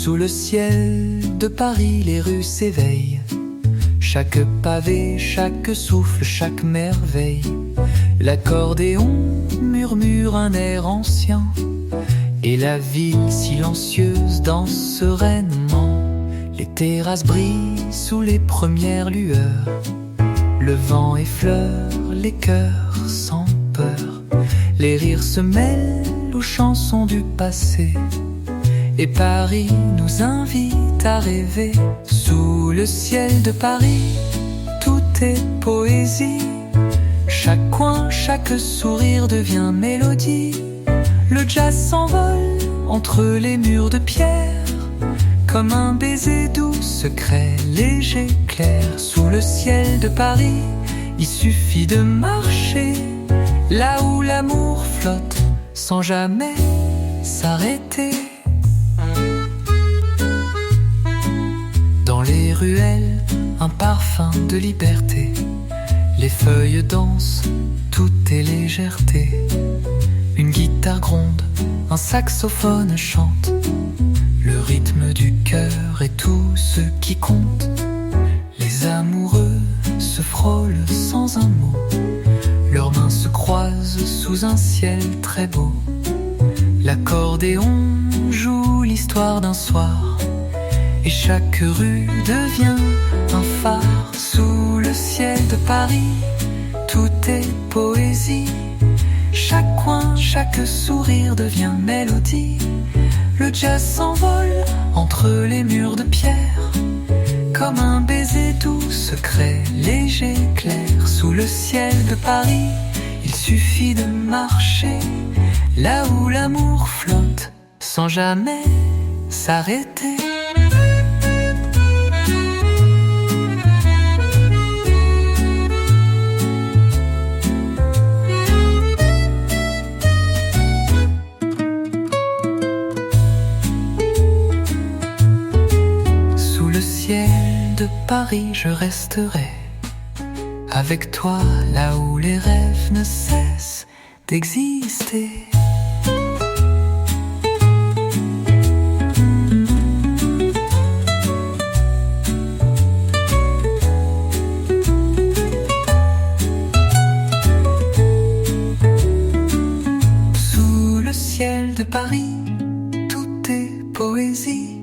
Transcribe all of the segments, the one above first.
Sous le ciel de Paris, les rues s'éveillent. Chaque pavé, chaque souffle, chaque merveille. L'accordéon murmure un air ancien, et la ville silencieuse danse sereinement. Les terrasses brillent sous les premières lueurs. Le vent effleure les cœurs sans peur. Les rires se mêlent aux chansons du passé, et Paris nous invite à rêver. Sous le ciel de Paris, tout est poésie. Chaque coin, chaque sourire devient mélodie. Le jazz s'envole entre les murs de pierre, comme un baiser doux, secret, léger, clair. Sous le ciel de Paris, il suffit de marcher, là où l'amour flotte, sans jamais s'arrêter. Dans les ruelles, un parfum de liberté. Les feuilles dansent, tout est légèreté. Une guitare gronde, un saxophone chante. Le rythme du cœur est tout ce qui compte. Les amoureux se frôlent sans un mot. Leurs mains se croisent sous un ciel très beau. L'accordéon joue l'histoire d'un soir, et chaque rue devient un phare. Sous le ciel de Paris, tout est poésie. Chaque coin, chaque sourire devient mélodie. Le jazz s'envole entre les murs de pierre, comme un baiser doux, secret, léger, clair. Sous le ciel de Paris, il suffit de marcher, là où l'amour flotte, sans jamais s'arrêter. De Paris, je resterai avec toi, là où les rêves ne cessent d'exister. Sous le ciel de Paris, tout est poésie.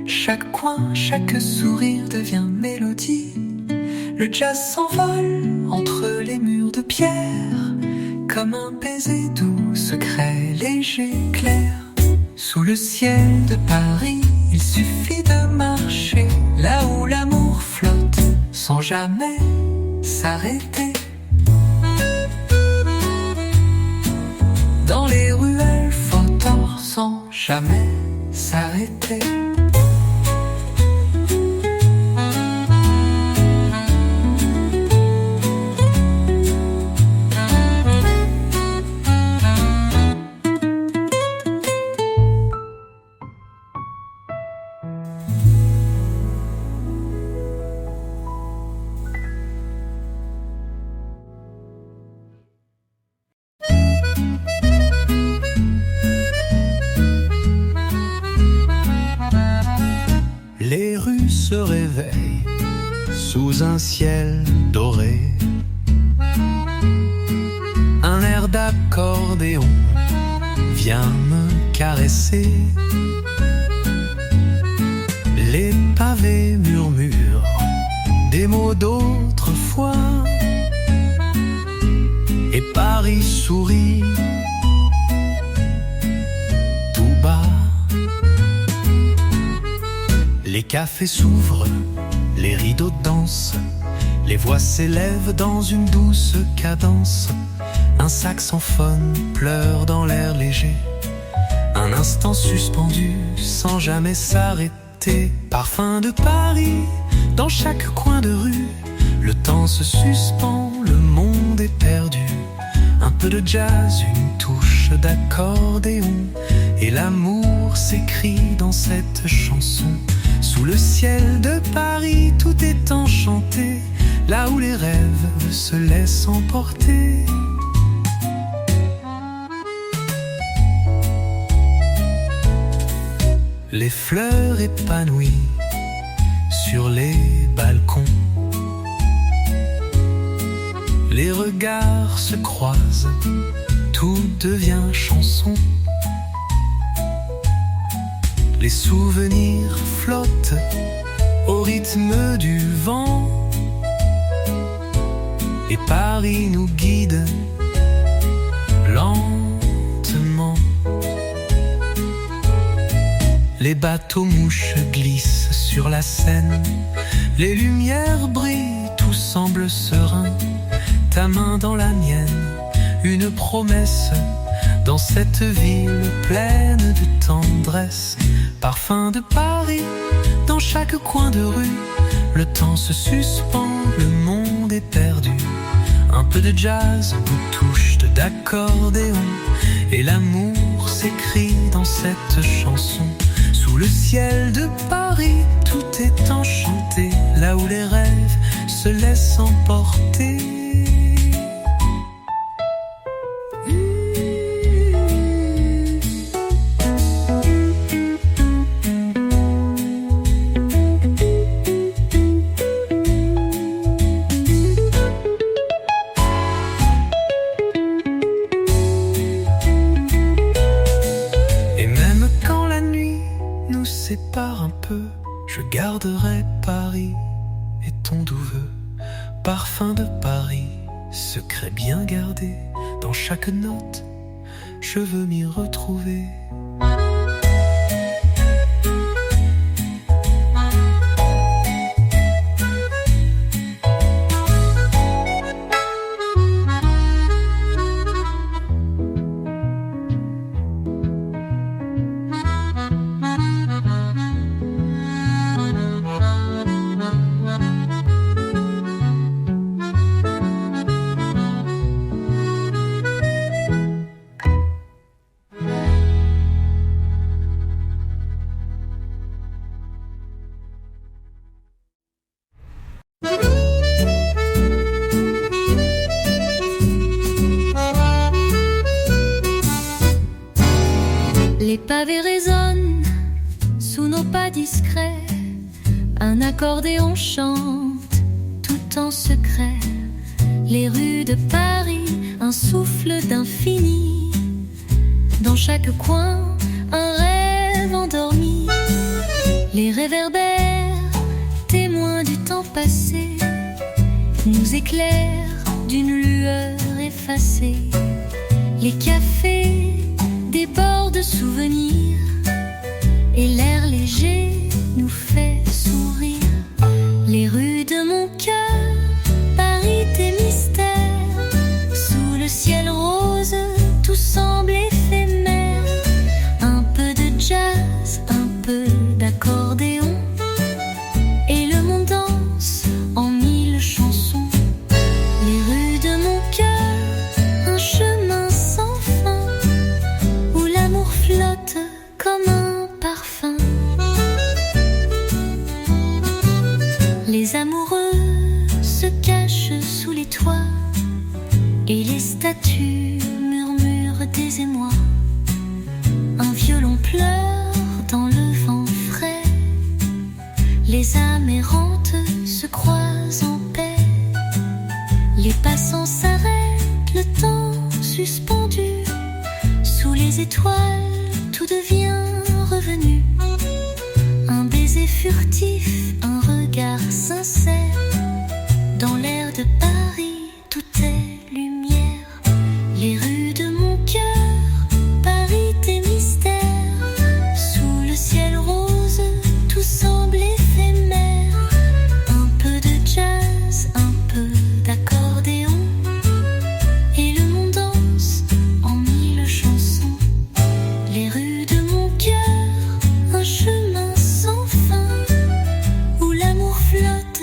Chaque coin, chaque sourire devient mélodie. Le jazz s'envole entre les murs de pierre, comme un baiser doux, secret, léger, clair. Sous le ciel de Paris, il suffit de marcher, là où l'amour flotte, sans jamais s'arrêter. Dans les ruelles flottant, sans jamais s'arrêter. Les rues se réveillent sous un ciel doré. Un air d'accordéon vient me caresser. Les pavés murmurent des mots d'autrefois, et Paris sourit tout bas. Les cafés s'ouvrent, les rideaux dansent, les voix s'élèvent dans une douce cadence. Un saxophone pleure dans l'air léger, un instant suspendu sans jamais s'arrêter. Parfum de Paris dans chaque coin de rue, le temps se suspend, le monde est perdu. Un peu de jazz, une touche d'accordéon, et l'amour s'écrit dans cette chanson. Sous le ciel de Paris, tout est enchanté, là où les rêves se laissent emporter. les fleurs épanouies sur les balcons. Les regards se croisent, tout devient chanson. Les souvenirs flottent au rythme du vent. Et Paris nous guide lentement. Les bateaux mouches glissent sur la Seine. Les lumières brillent, tout semble serein. Ta main dans la mienne, une promesse dans cette ville pleine de tendresse. Parfum de Paris dans chaque coin de rue. Le temps se suspend, le monde est perdu. Un peu de jazz, une touche d'accordéon. Et l'amour s'écrit dans cette chanson. Sous le ciel de Paris, tout est enchanté. Là où les rêves se laissent emporter. Sépare un peu, je garderai Paris et ton doux vœu. Parfum de Paris, secret bien gardé. Dans chaque note, je veux m'y retrouver. Les pavés résonnent sous nos pas discrets. Un accordéon chante tout en secret. Les rues de Paris, un souffle d'infini. Dans chaque coin, un rêve endormi. Les réverbères, témoins du temps passé, nous éclairent d'une lueur effacée. Les cafés débordent de souvenirs et l'air léger nous fait sourire. Les rues de mon cœur, Paris tes mystères. Sous le ciel rose, tout semble éphémère. Un peu de jazz, un peu d'accordéon, et le monde danse en mille chansons. Les rues de mon cœur, un chemin sans fin, où l'amour flotte comme un parfum. Les amoureux se cachent sous les toits, et les statues murmurent des émois. Un violon pleure dans le vent frais. Les âmes errantes se croisent en paix. Les passants s'arrêtent, le temps suspendu. Sous les étoiles, tout devient revenu. Un baiser furtif, un regard sincère. Dans l'air de Paris, tout est lumière. Les rues de mon cœur, Paris tes mystères. Sous le ciel rose, tout semble éphémère. Un peu de jazz, un peu d'accordéon, et le monde danse en mille chansons. Les rues de mon cœur, un chemin sans fin, où l'amour flotte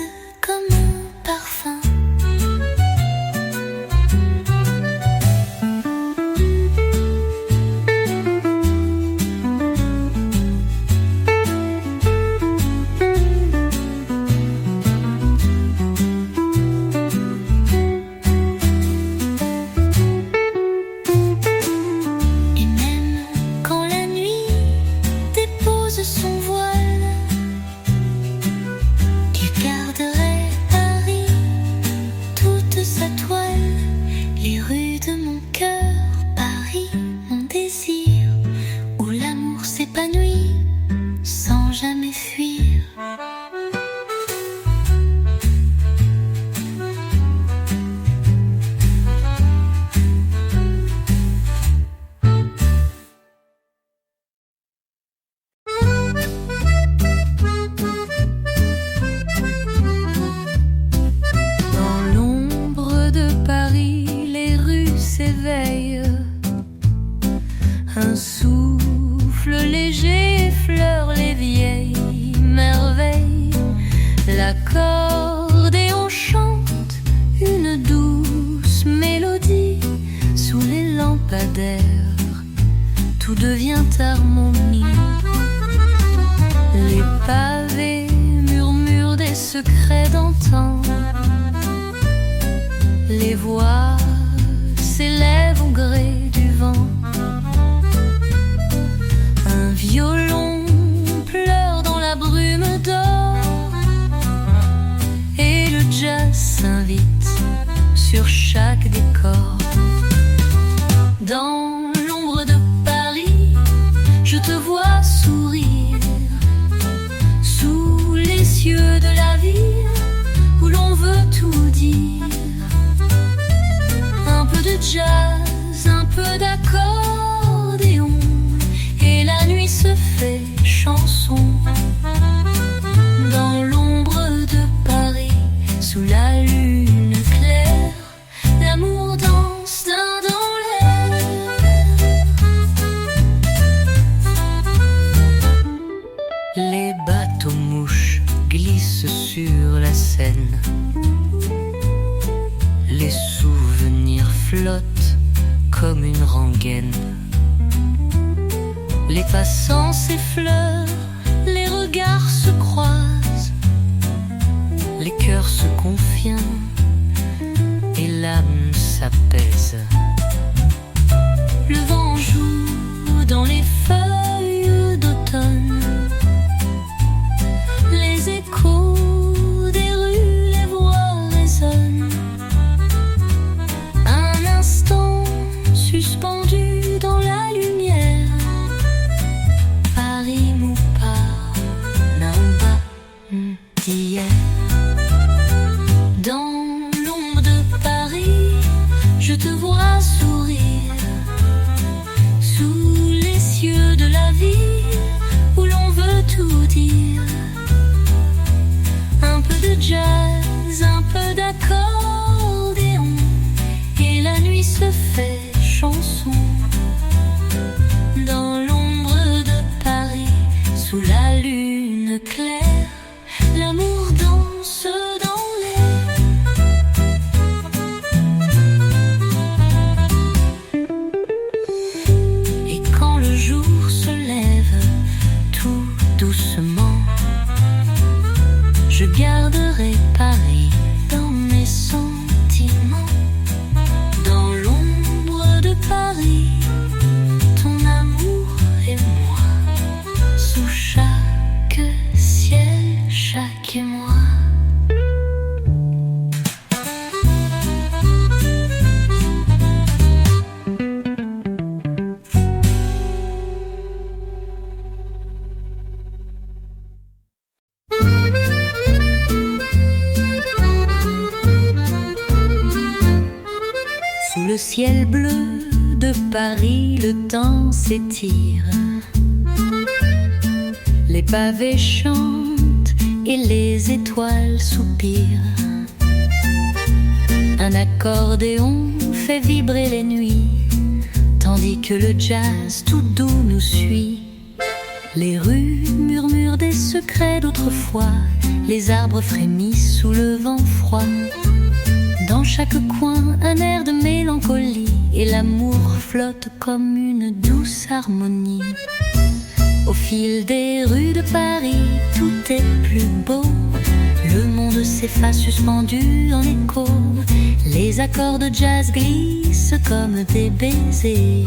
l'accordéon chante une douce mélodie. Sous les lampadaires, tout devient harmonie. Les pavés murmurent des secrets d'antan. Les voix s'élèvent au gré du vent. Un violon pleure dans la brume d'or. Et le jazz s'invite sur chaque décor. Dans l'ombre de Paris, je te vois sourire. Sous les cieux de la ville où l'on veut tout dire. Un peu de jazz, un peu d'accordéon, et la nuit se fait chanson. Dans l'ombre de Paris, sous la lune claire, l'amour danse dans l'air. Les bateaux-mouches glissent sur la Seine. Les souvenirs flottent comme une rengaine. Les passants s'effleurent, les regards se croisent. Les cœurs se confient et l'âme s'apaise. Le vent joue dans les feuilles d'automne. Les échos des rues, les voix résonnent. Un instant suspendu dans la lumière. Paris Moupar, Namba d'hier. Dans l'ombre de Paris, je te vois sourire. Sous les cieux de la ville où l'on veut tout dire. Un peu de jazz, un peu d'accordéon, et la nuit se fait chanson. Dans l'ombre de Paris, sous la lune claire, l'amour danse dans l'air. Et quand le jour se lève tout doucement, je garderai Paris dans mes sentiments. Dans l'ombre de Paris, ton amour et moi, sous chaque ciel, chaque émoi. Sous le ciel bleu de Paris, le temps s'étire. Les pavés chantent et les étoiles soupirent. Un accordéon fait vibrer les nuits, tandis que le jazz tout doux nous suit. Les rues murmurent des secrets d'autrefois, les arbres frémissent sous le vent froid. Dans chaque coin, un air de mélancolie, et l'amour flotte comme une douce harmonie. Au fil des rues de Paris, tout est plus beau. Le monde s'efface suspendu en écho. Les accords de jazz glissent comme des baisers.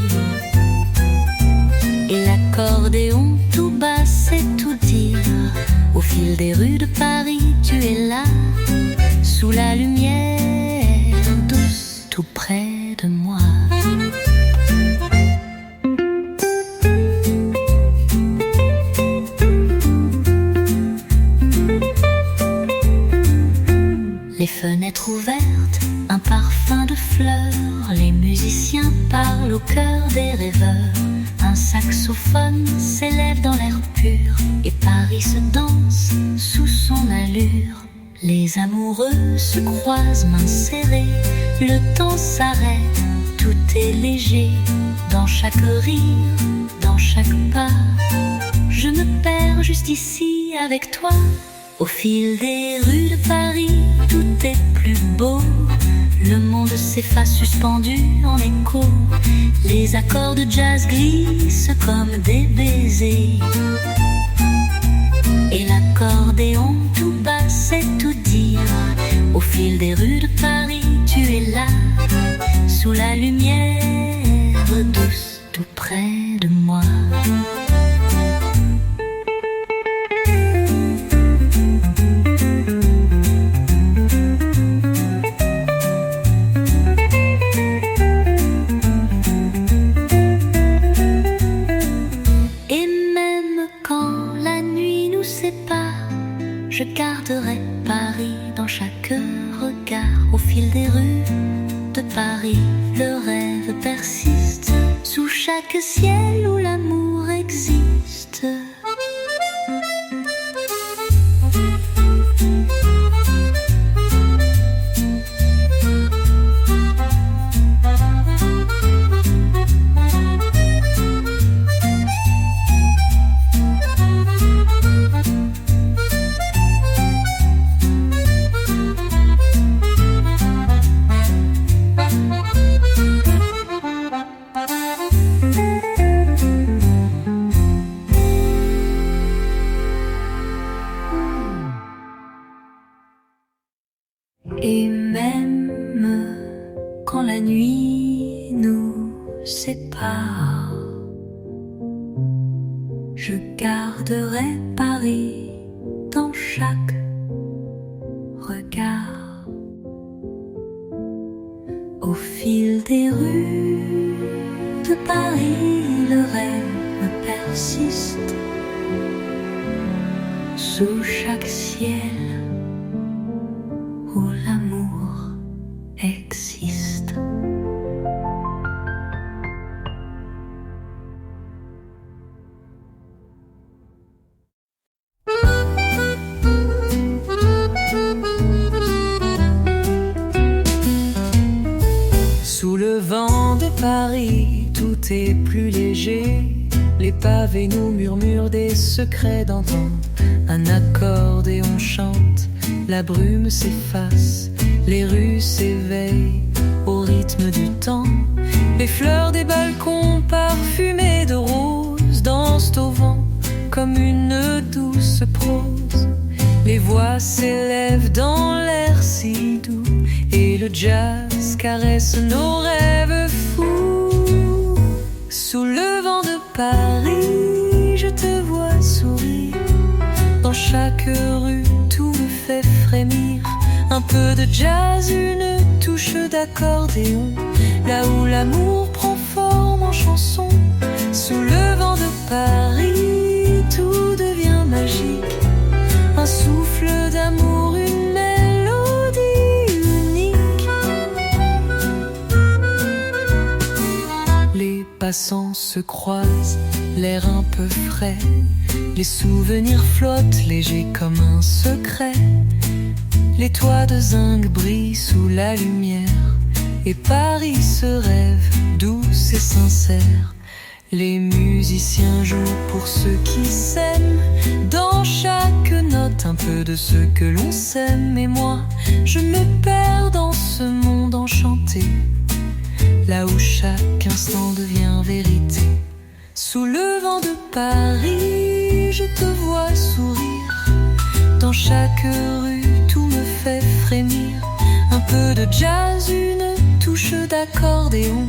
Et l'accordéon tout bas sait tout dire. Au fil des rues de Paris, tu es là, sous la lumière douce, tout près de moi. Les fenêtres ouvertes, un parfum de fleurs. Les musiciens parlent au cœur des rêveurs. Un saxophone s'élève dans l'air pur, et Paris se danse sous son allure. Les amoureux se croisent mains serrées. Le temps s'arrête, tout est léger. Dans chaque rire, dans chaque pas, je me perds juste ici avec toi. Au fil des rues de Paris, tout est plus beau. Le monde s'efface suspendu en écho. Les accords de jazz glissent comme des baisers. Et l'accordéon tout bas sait tout dire. Au fil des rues de Paris, tu es là, sous la lumière douce, tout près de moi. Je garderai Paris dans chaque regard. Au fil des rues de Paris, le rêve persiste. Sous chaque ciel où l'amour existe. Et même quand la nuit nous sépare, je garderai Paris dans chaque regard. Au fil des rues de Paris, le rêve persiste. Sous chaque ciel où l'amour existe. Sous le vent de Paris, tout est plus léger. Les pavés nous murmurent des secrets d'antan. Un accordéon chante, la brume s'efface, les rues s'éveillent au rythme du temps. Les fleurs des balcons parfumées de roses dansent au vent comme une douce prose. Les voix s'élèvent dans l'air si doux et le jazz caresse nos rêves fous. Sous le vent de Paris, je te vois sourire. Dans chaque rue, tout me fait frémir. Un peu de jazz, une touche d'accordéon. Là où l'amour prend forme en chanson. Sous le vent de Paris, tout devient magique. Un souffle d'amour, une mélodie unique. Les passants se croisent, l'air un peu frais. Les souvenirs flottent légers comme un secret. Les toits de zinc brillent sous la lumière. Et Paris se rêve douce et sincère. Les musiciens jouent pour ceux qui s'aiment. Dans chaque note un peu de ce que l'on sème. Et moi, je me perds dans ce monde enchanté. Là où chaque instant devient vérité. Sous le vent de Paris, je te vois sourire. Dans chaque rue, tout me fait frémir. Un peu de jazz, une touche d'accordéon.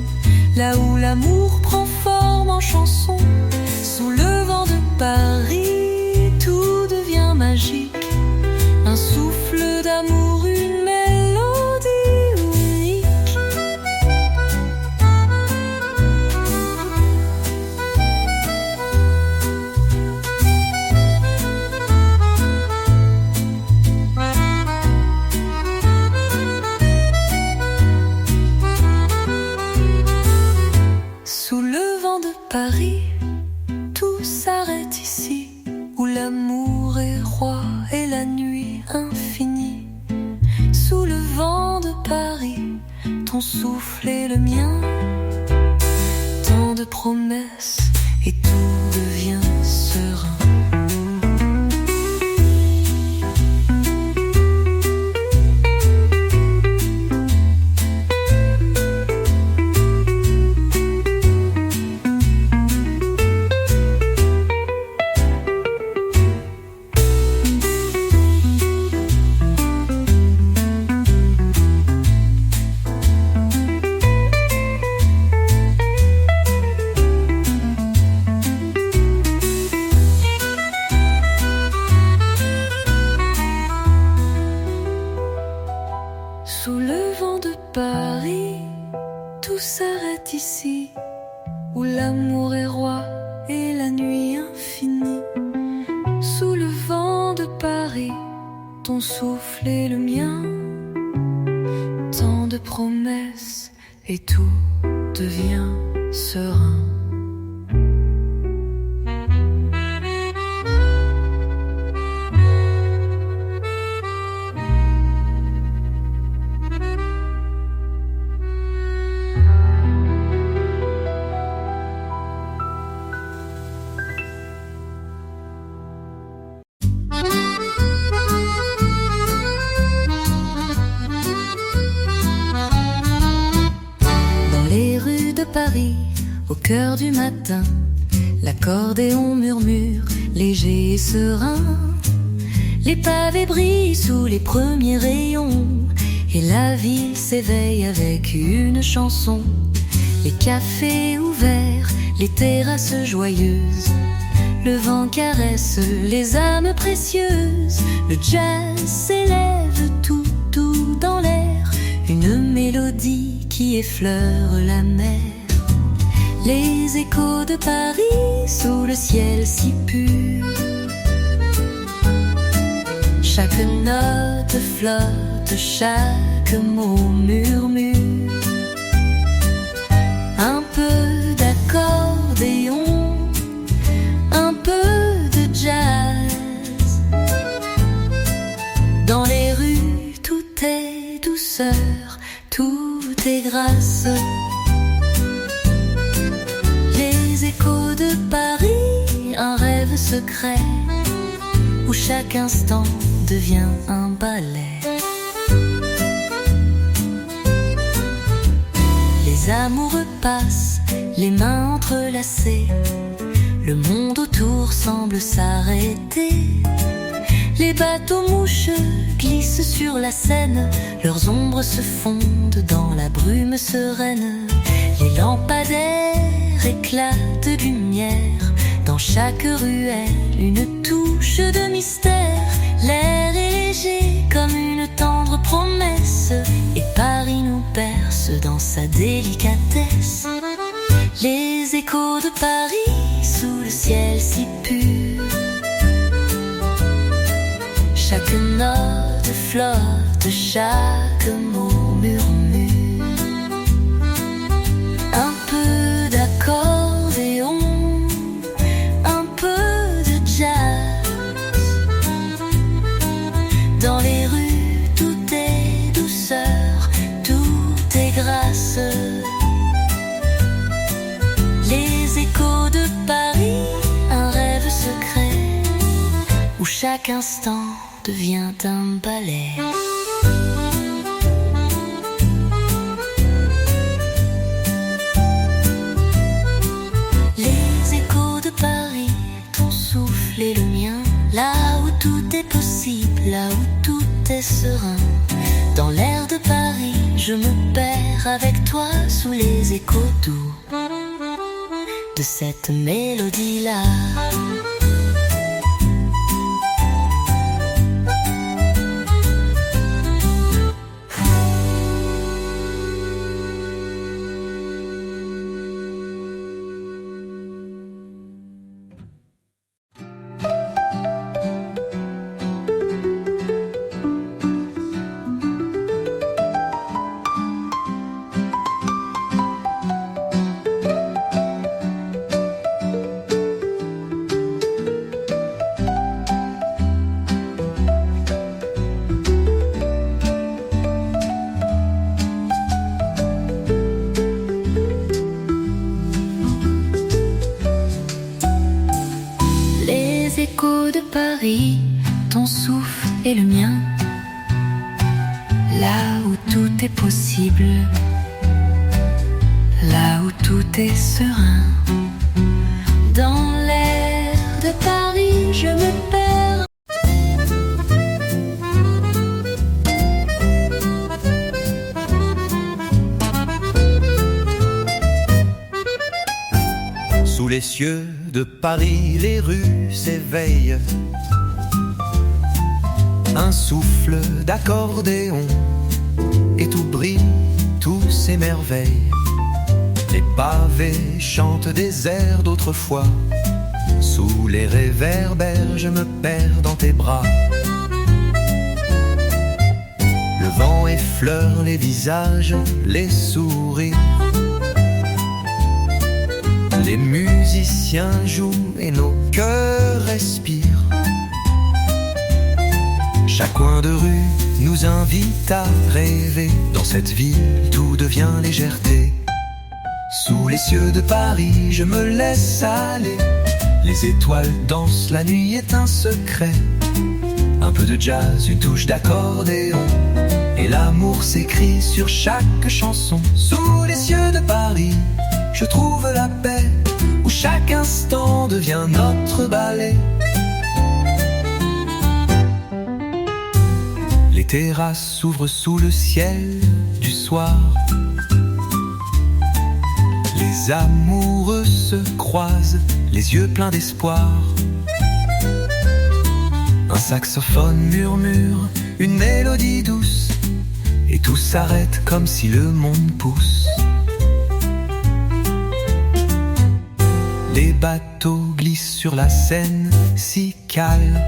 Là où l'amour prend forme en chanson. Sous le vent de Paris, tout devient magique. Un souffle d'amour, une mélodie unique. Sous le vent de Paris, tout s'arrête ici, où l'amour est roi souffle est le mien. Tant de promesses et tout devient serein. Paris, au cœur du matin, l'accordéon murmure, léger et serein. Les pavés brillent sous les premiers rayons, et la ville s'éveille avec une chanson. Les cafés ouverts, les terrasses joyeuses, le vent caresse les âmes précieuses. Le jazz s'élève tout doux dans l'air, une mélodie qui effleure la mer. Les échos de Paris sous le ciel si pur, chaque note flotte, chaque mot murmure. Un peu d'accordéon, un peu de jazz. Dans les rues tout est douceur, tout est grâce. Les échos de Paris, un rêve secret, où chaque instant devient un ballet. Les amoureux passent, les mains entrelacées, le monde autour semble s'arrêter. Les bateaux mouches glissent sur la Seine, leurs ombres se fondent dans la brume sereine. Les lampadaires éclatent de lumière, dans chaque ruelle une touche de mystère. L'air est léger comme une tendre promesse, et Paris nous berce dans sa délicatesse. Les échos de Paris sous le ciel si pur, chaque note flotte, chaque mot murmure. Un peu d'accordéon, un peu de jazz. Dans les rues tout est douceur, tout est grâce. Les échos de Paris, un rêve secret, où chaque instant devient un ballet. Les échos de Paris, ton souffle est le mien, là où tout est possible, là où tout est serein. Dans l'air de Paris, je me perds avec toi sous les échos doux de cette mélodie-là. Écho de Paris, ton souffle est le mien, là où tout est possible, là où tout est serein. Dans l'air de Paris, je me perds. Sous les cieux de Paris, les rues s'éveillent. Un souffle d'accordéon, et tout brille, tout s'émerveille. Les pavés chantent des airs d'autrefois. Sous les réverbères, je me perds dans tes bras. vent effleure les visages, les sourires. Les musiciens jouent et nos cœurs respirent. Chaque coin de rue nous invite à rêver. Dans cette ville, tout devient légèreté. Sous les cieux de Paris, je me laisse aller. Les étoiles dansent, la nuit est un secret. Un peu de jazz, une touche d'accordéon, et l'amour s'écrit sur chaque chanson. Sous les cieux de Paris, je trouve la paix, où chaque instant devient notre ballet. Les terrasses s'ouvrent sous le ciel du soir. Les amoureux se croisent, les yeux pleins d'espoir. Un saxophone murmure une mélodie douce, et tout s'arrête comme si le monde pousse. Les bateaux glissent sur la Seine si calme,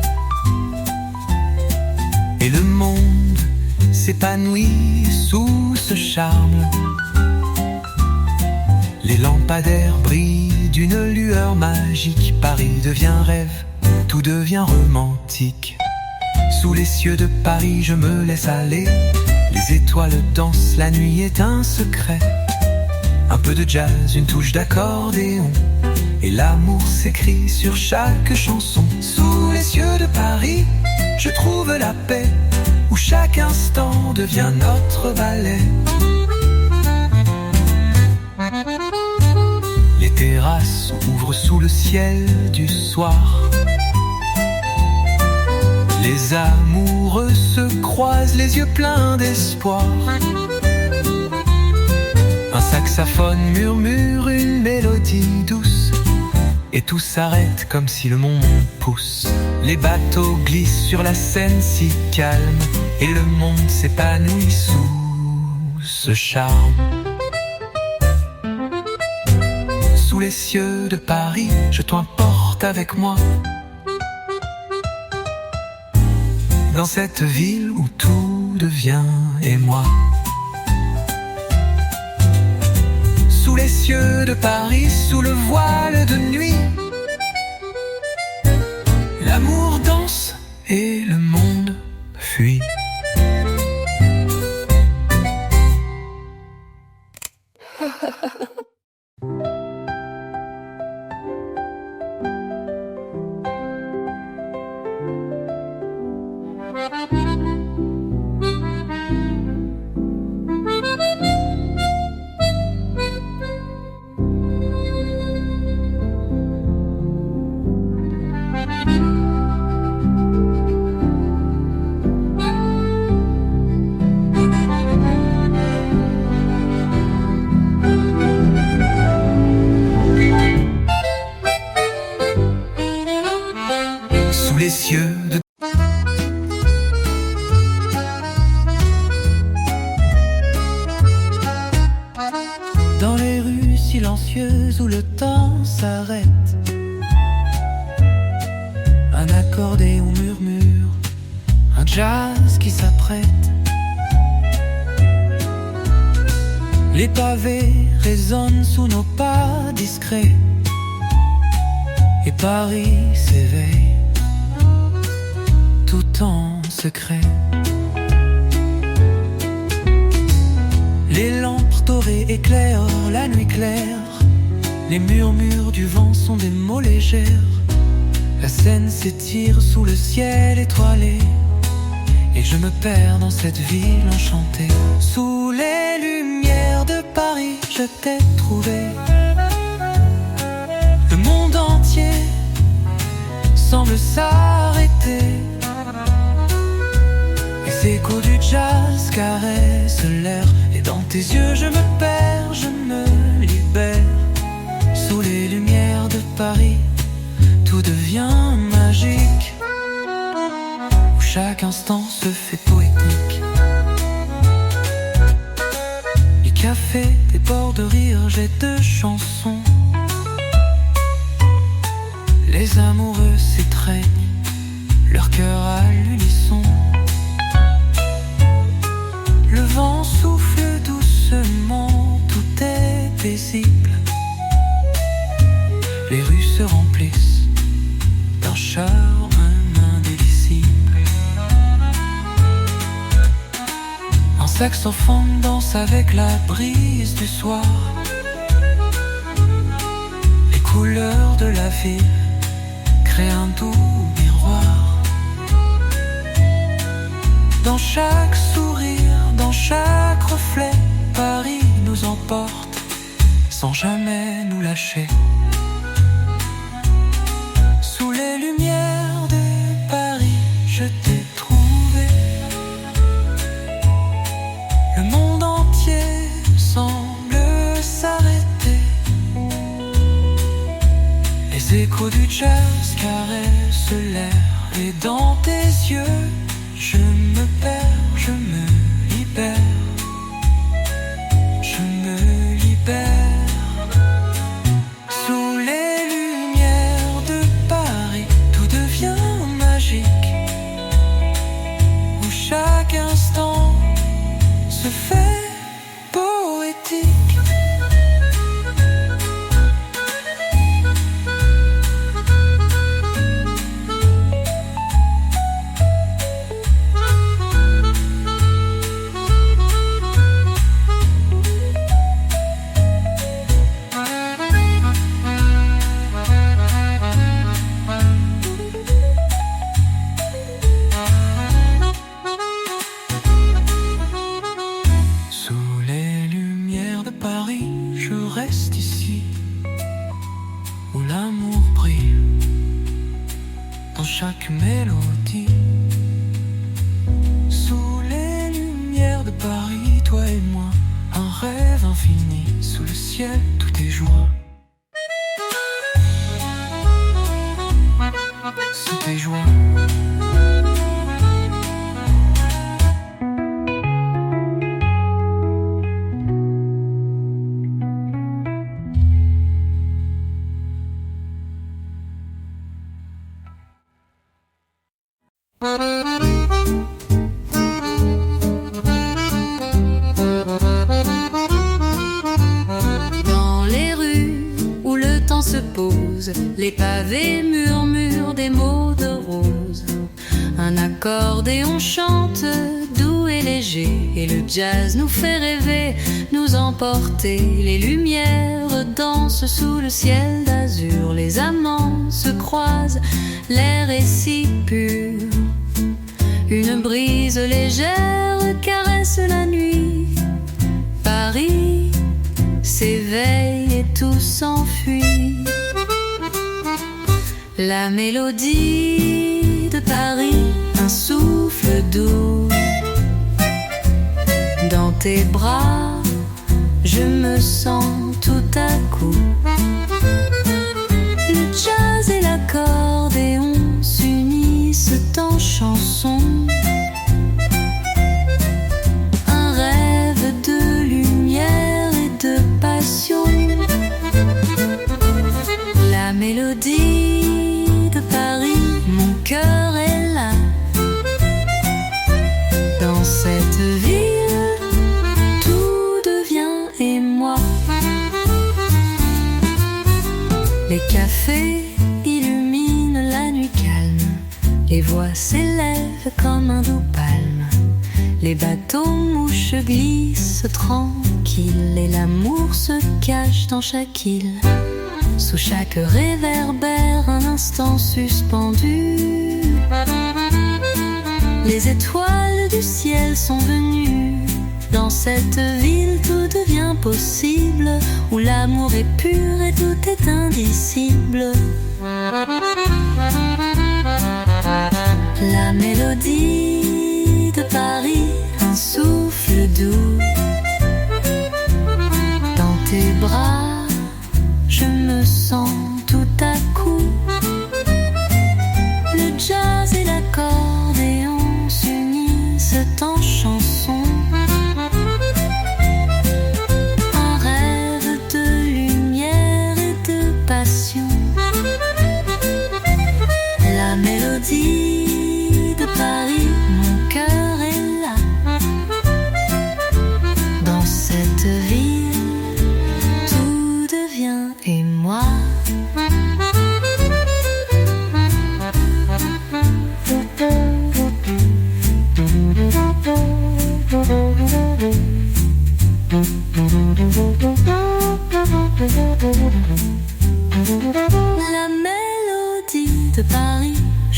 et le monde s'épanouit sous ce charme. Les lampadaires brillent d'une lueur magique. Paris devient rêve, tout devient romantique. Sous les cieux de Paris, je me laisse aller. Les étoiles dansent, la nuit est un secret. Un peu de jazz, une touche d'accordéon, et l'amour s'écrit sur chaque chanson. Sous les cieux de Paris, je trouve la paix, où chaque instant devient notre ballet. Les terrasses ouvrent sous le ciel du soir. Les amoureux se croisent, les yeux pleins d'espoir. Un saxophone murmure une mélodie douce, et tout s'arrête comme si le monde pousse. Les bateaux glissent sur la Seine si calme, et le monde s'épanouit sous ce charme. Sous les cieux de Paris, je t'emporte avec moi, dans cette ville où tout devient émoi. Sous les cieux de Paris, sous le voile de nuit, l'amour danse et le monde fuit. Sous les cieux de dans les rues silencieuses où le temps s'arrête, un accordéon murmure, un jazz qui s'apprête. Les pavés résonnent sous nos pas discrets, et Paris s'éveille tout en secret. Les lampes dorées éclairent la nuit claire. Les murmures du vent sont des mots légers. La Seine s'étire sous le ciel étoilé, et je me perds dans cette ville enchantée. Sous les lumières de Paris, je t'ai trouvé. Le monde entier semble s'arrêter. Les échos du jazz caressent l'air, et dans tes yeux je me perds, je me libère. Sous les lumières de Paris, tout devient magique, où chaque instant se fait poétique. Les cafés débordent de rire, j'ai de chansons. Les amoureux s'étreignent, leur cœur à l'unisson. saxophone danse avec la brise du soir. Les couleurs de la ville créent un doux miroir. Dans chaque sourire, dans chaque reflet, Paris nous emporte sans jamais nous lâcher. Sous les lumières de Paris, je t'ai trouvé. Le monde entier semble s'arrêter. Les échos du jazz caressent l'air. Et dans tes yeux, je me perds, je me libère. Je me libère. Sous les lumières de Paris, tout devient magique. Où chaque instant se fait poétique. Reste ici, où l'amour brille dans chaque mélodie. Sous les lumières de Paris, toi et moi, un rêve infini. Sous le ciel, tout est joie. Tout est joie. Dans les rues où le temps se pose, les pavés murmurent des mots de rose. Un accordéon chante doux et léger, et le jazz nous fait rêver, nous emporter. Les lumières dansent sous le ciel d'azur, les amants se croisent, l'air est si pur. Une brise légère caresse la nuit. Paris s'éveille et tout s'enfuit. La mélodie de Paris, un souffle doux. Dans tes bras, je me sens tout à coup. Le jazz et l'accordéon s'unissent en chanson. Un rêve de lumière et de passion. La mélodie de Paris, mon cœur est là. Dans cette ville, tout devient émoi. Les cafés illuminent la nuit calme. Les voix s'élèvent comme un doux palme. Les bateaux mouches glissent tranquilles, et l'amour se cache dans chaque île. Sous chaque réverbère, un instant suspendu. Les étoiles du ciel sont venues. Dans cette ville, tout devient possible, où l'amour est pur et tout est indicible. La mélodie de Paris, un souffle doux. Dans tes bras, je me sens tout à coup. Le jazz et l'accordéon s'unissent en chanson. Un rêve de lumière et de passion. La mélodie de Paris, mon cœur est là. Dans cette ville, tout devient émoi. Thank you.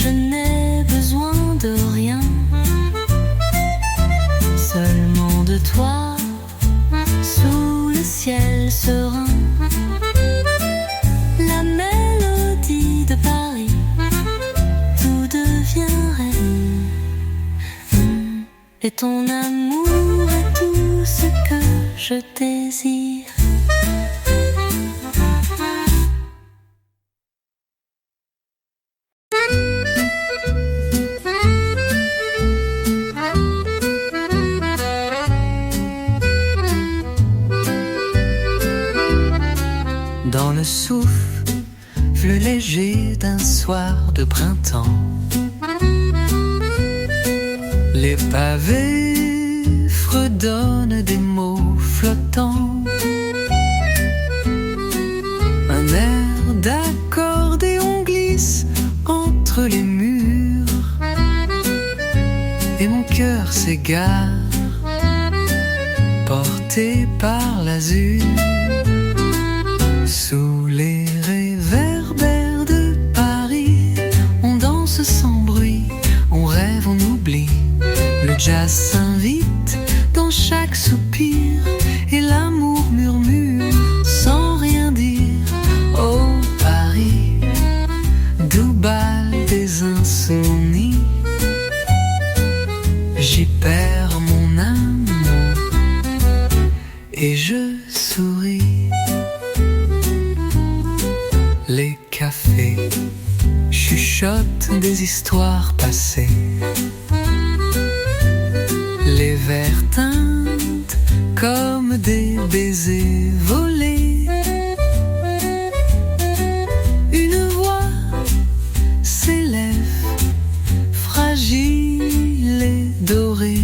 je n'ai besoin de rien, seulement de toi, sous le ciel serein. La mélodie de Paris, tout devient reine. Et ton amour est tout ce que je désire. Dans le souffle léger d'un soir de printemps, les pavés fredonnent des mots flottants. Un air d'accordéon glisse entre les murs, et mon cœur s'égare, porté par l'azur. Sous les réverbères de Paris, on danse sans bruit, on rêve, on oublie. Le jazz s'invite dans chaque soupir, et l'amour murmure sans rien dire. Oh Paris, d'où ballent des insomnies, j'y perds mon âme et je souris. Les cafés chuchotent des histoires passées, les verres teintent comme des baisers volés. Une voix s'élève, fragile et dorée,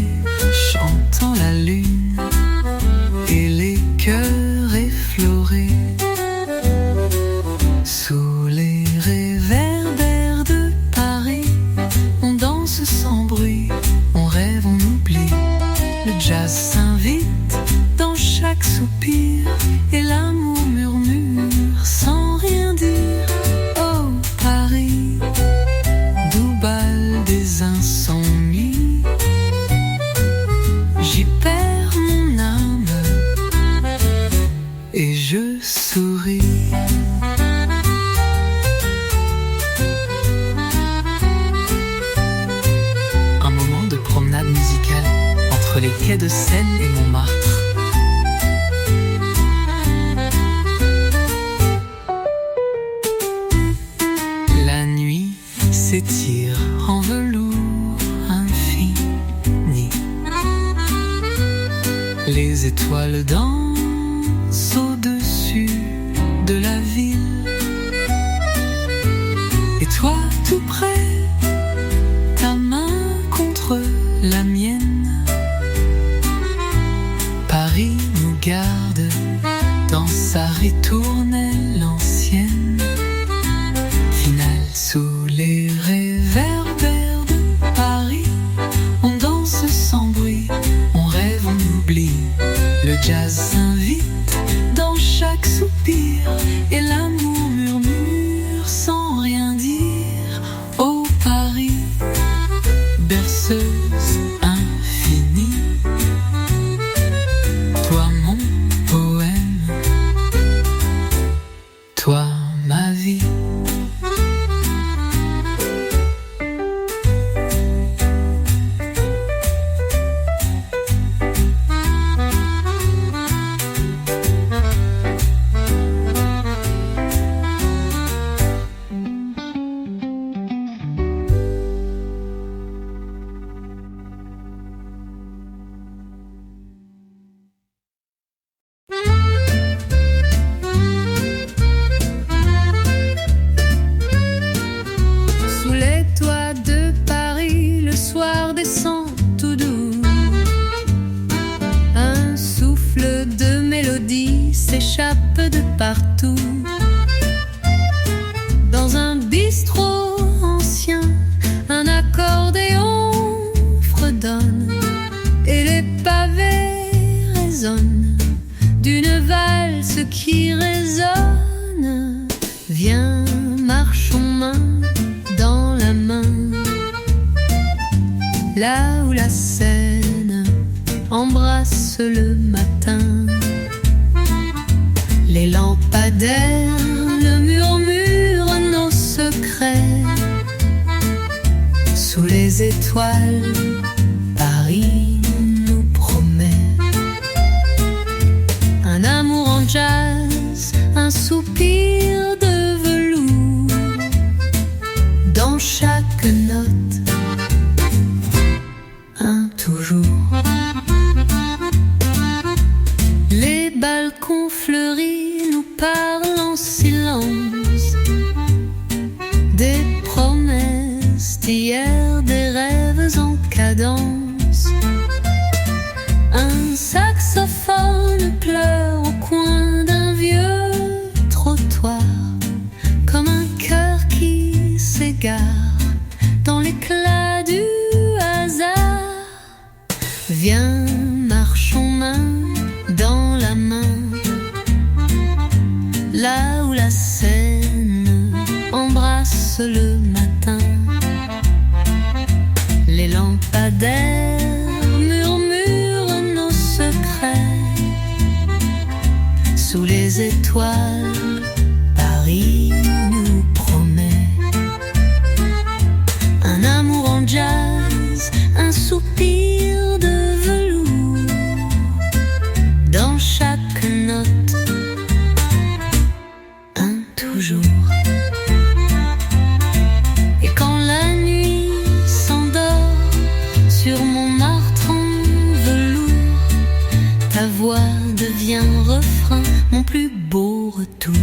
chantant la lune et les cœurs effleurés. Sous les réverbères de Paris, on danse sans bruit, on rêve, on oublie. Le jazz s'invite dans chaque soupir, et l'amour murmure sans rien dire. Oh Paris, d'où ballent des insomnies, j'y perds mon âme et je souris. Promenade musicale entre les quais de Seine et Montmartre. La nuit s'étire en velours infini, les étoiles dansent au-dessus de la ville, et toi tout près, ta main contre la mienne. Paris nous garde dans sa ritournelle ancienne. Finale sous les réverbères de Paris, on danse sans bruit, on rêve, on oublie. Le jazz s'invite dans chaque soupir, et l'amour murmure sans rien dire. Oh Paris, berceuse infinie, toi mon poème, toi ma vie. S'échappe de partout. Dans un bistrot ancien, un accordéon fredonne, et les pavés résonnent d'une valse qui résonne. Viens, marchons main dans la main, là où la Seine embrasse le matin. Les lampadaires, le murmure nos secrets. Sous les étoiles, Paris nous promet un amour en jazz, un soupir de velours dans chaque note, un toujours. Les balcons fleuris nous parlent en silence des promesses d'hier, des rêves en cadence. Un saxophone pleure au coin d'un vieux trottoir, comme un cœur qui s'égare dans l'éclat du hasard. Viens, marchons main dans la main, là où la Seine embrasse le matin. Les lampadaires murmurent nos secrets. Sous les étoiles, Paris nous promet un amour en jazz, un soupir de velours dans chaque note, un toujours. Et quand la nuit s'endort sur mon martre en velours, ta voix devient refrain, mon plus beau retour.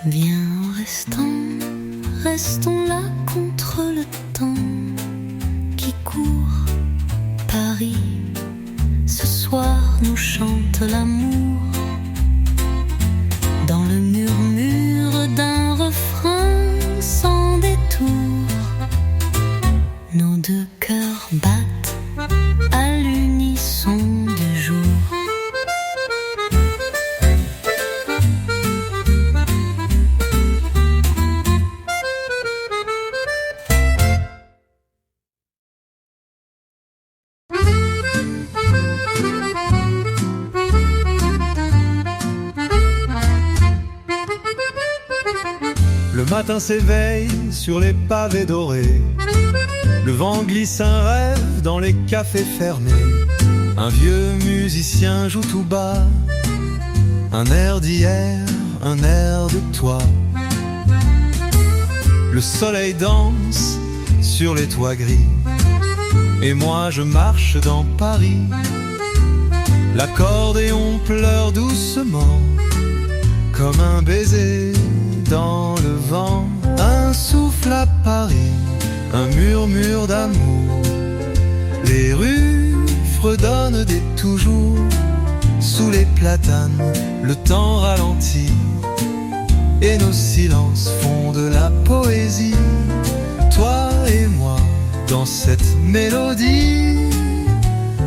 Viens, restons là contre le temps qui court. Paris, ce soir nous chante l'amour dans le murmure d'un refrain sans détour. Nos deux cœurs battent à l'unisson du jour. Le matin s'éveille sur les pavés dorés. Le vent glisse un rêve dans les cafés fermés. Un vieux musicien joue tout bas un air d'hier, un air de toi. Le soleil danse sur les toits gris et moi je marche dans Paris. L'accordéon pleure doucement comme un baiser dans le vent. Un souffle à Paris, un murmure d'amour. Les rues fredonnent des toujours. Sous les platanes, le temps ralentit et nos silences font de la poésie. Toi et moi, dans cette mélodie,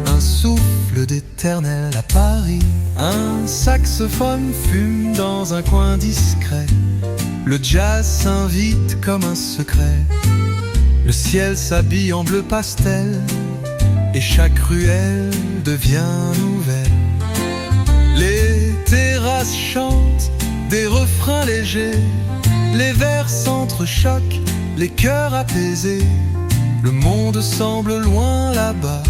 un souffle d'éternel à Paris. Un saxophone fume dans un coin discret. Le jazz s'invite comme un secret. Le ciel s'habille en bleu pastel et chaque ruelle devient nouvelle. Les terrasses chantent des refrains légers. Les vers s'entrechoquent, les cœurs apaisés. Le monde semble loin là-bas.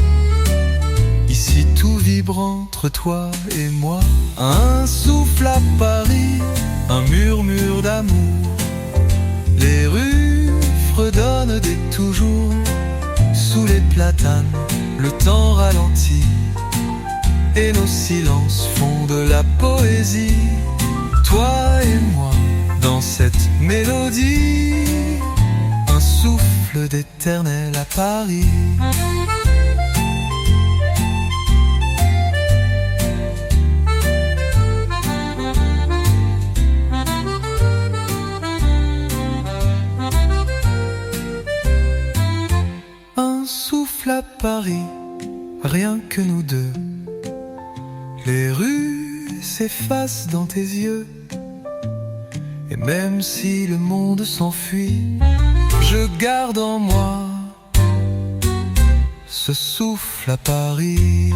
Ici tout vibre entre toi et moi. Un souffle à Paris, un murmure d'amour. Les rues fredonnent des toujours. Sous les platanes, le temps ralentit et nos silences font de la poésie. Toi et moi, dans cette mélodie, un souffle d'éternel à Paris. Un souffle à Paris, rien que nous deux. Les rues s'effacent dans tes yeux. Et même si le monde s'enfuit, je garde en moi ce souffle à Paris.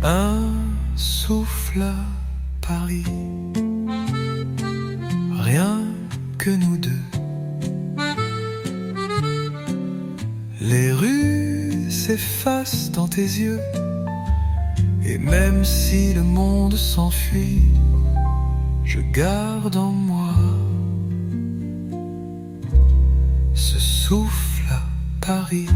Un souffle à Paris, rien que nous deux. Les rues s'effacent dans tes yeux, et même si le monde s'enfuit, je garde en moi ce souffle à Paris.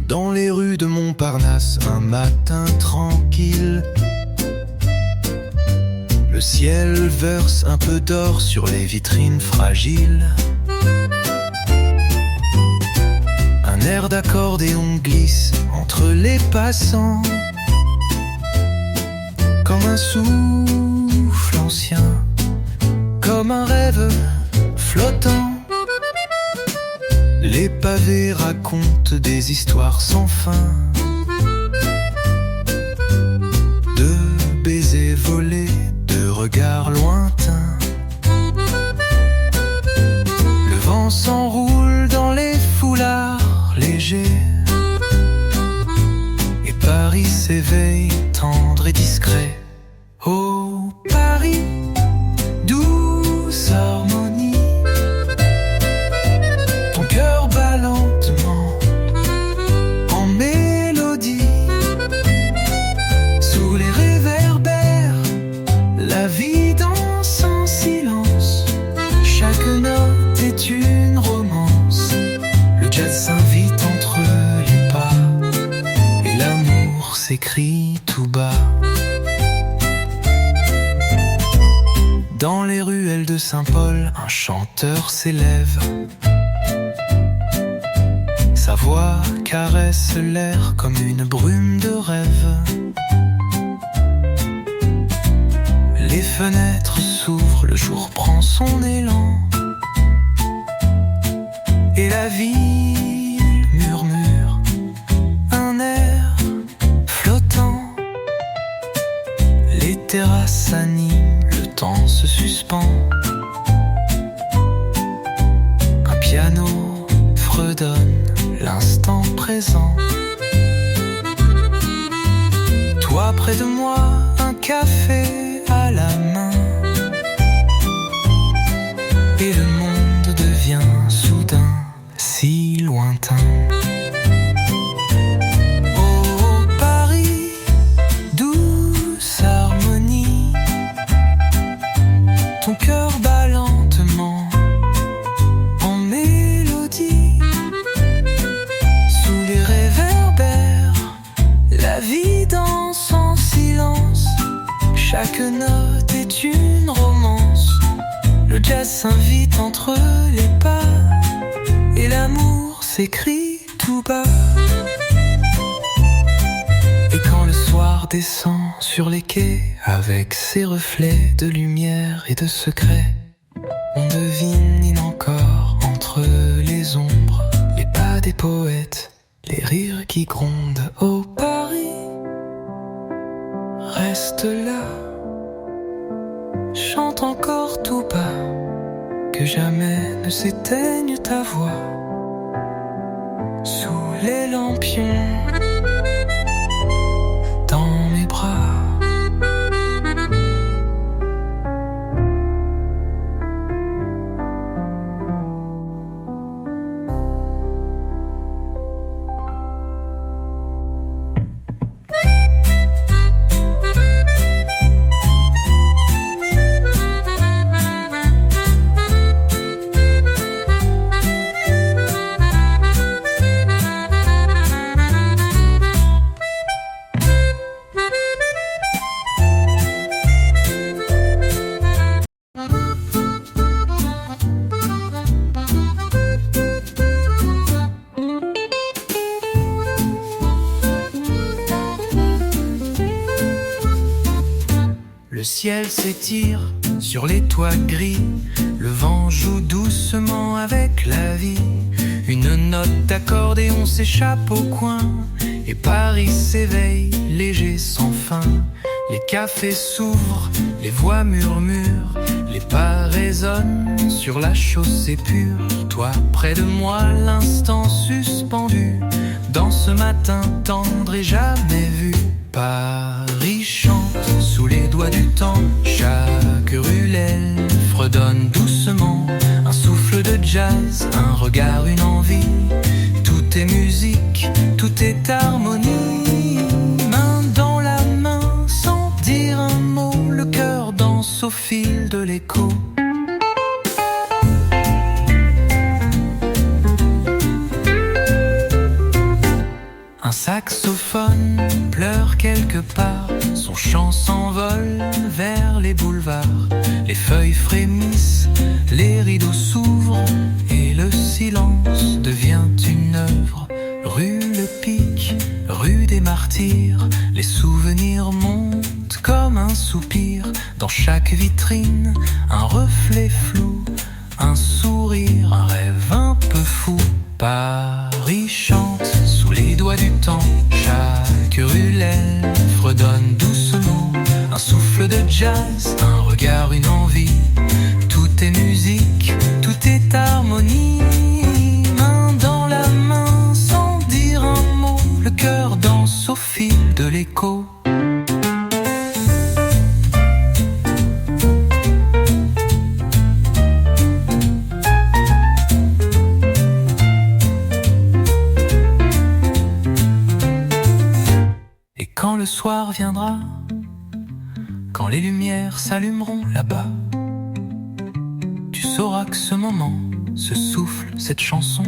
Dans les rues de Montparnasse, un matin tranquille, le ciel verse un peu d'or sur les vitrines fragiles. Un air d'accordéon glisse entre les passants, comme un souffle ancien, comme un rêve flottant. Les pavés racontent des histoires sans fin, de baisers volés, de regards lointains. Le vent s'enroule dans les foulards légers, et Paris s'éveille tendre et discret. Oh Paris, douce harmonie, ton cœur bat lentement en mélodie. Sous les réverbères, la vie danse en silence. Chaque note est une romance. Le jazz s'invite entre les pas, et l'amour s'écrit tout bas. Dans les ruelles de Saint-Paul, un chanteur s'élève. Sa voix caresse l'air comme une brume de rêve. Les fenêtres s'ouvrent, le jour prend son élan, et la ville murmure un air flottant. Les terrasses s'animent, le temps se suspend. Un piano fredonne l'instant présent. Toi près de moi, un café à la main, et le monde devient soudain si lointain. Oh Paris, douce harmonie, ton cœur bat lentement en mélodie. Sous les réverbères, la vie danse en silence. Chaque note est une romance. Le jazz s'invite entre les pas, et l'amour s'écrit tout bas. Et quand le soir descend sur les quais, avec ses reflets de lumière et de secrets, on devine encore entre les ombres les pas des poètes, les rires qui grondent. Oh Paris, reste là, chante encore tout bas, que jamais ne s'éteigne ta voix. Sous les lampions, dans mes bras. ciel s'étire sur les toits gris, le vent joue doucement avec la vie. Une note d'accordéon s'échappe au coin, et Paris s'éveille, léger sans fin. Les cafés s'ouvrent, les voix murmurent, les pas résonnent sur la chaussée pure. Toi près de moi, l'instant suspendu, dans ce matin tendre et jamais vu. Paris chante sous les doigts du temps, chaque ruelle fredonne doucement. Un souffle de jazz, un regard, une envie. Tout est musique, tout est harmonie. Main dans la main, sans dire un mot, le cœur danse au fil de l'écho. Un saxophone pleure quelque part, son chant s'envole vers les boulevards. Les feuilles frémissent, les rideaux s'ouvrent, et le silence devient une œuvre. Rue Le Pic, rue des Martyrs, les souvenirs montent comme un soupir. Dans chaque vitrine, un reflet flou, un sourire, un rêve un peu fou. Paris chante sous les doigts du temps, chaque ruelle fredonne doucement. Un souffle de jazz, un regard, une envie. Tout est musique, tout est harmonie. Main dans la main, sans dire un mot, le cœur danse au fil de l'écho. Quand le soir viendra, quand les lumières s'allumeront là-bas, tu sauras que ce moment, ce souffle, cette chanson,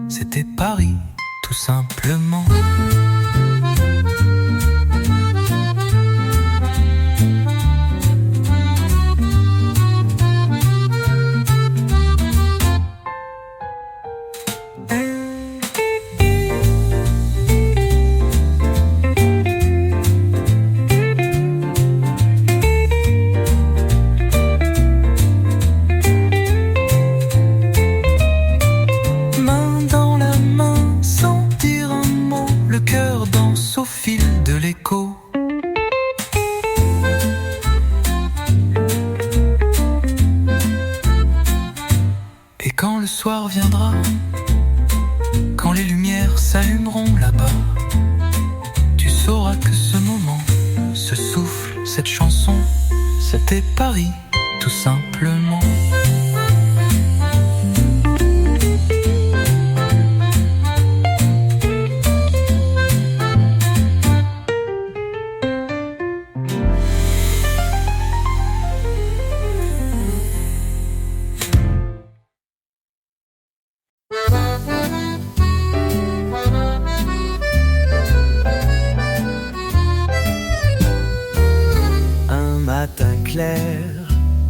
c'était Paris, tout simplement. Et quand le soir viendra, quand les lumières s'allumeront là-bas, tu sauras que ce moment, ce souffle, cette chanson, c'était Paris, tout simplement.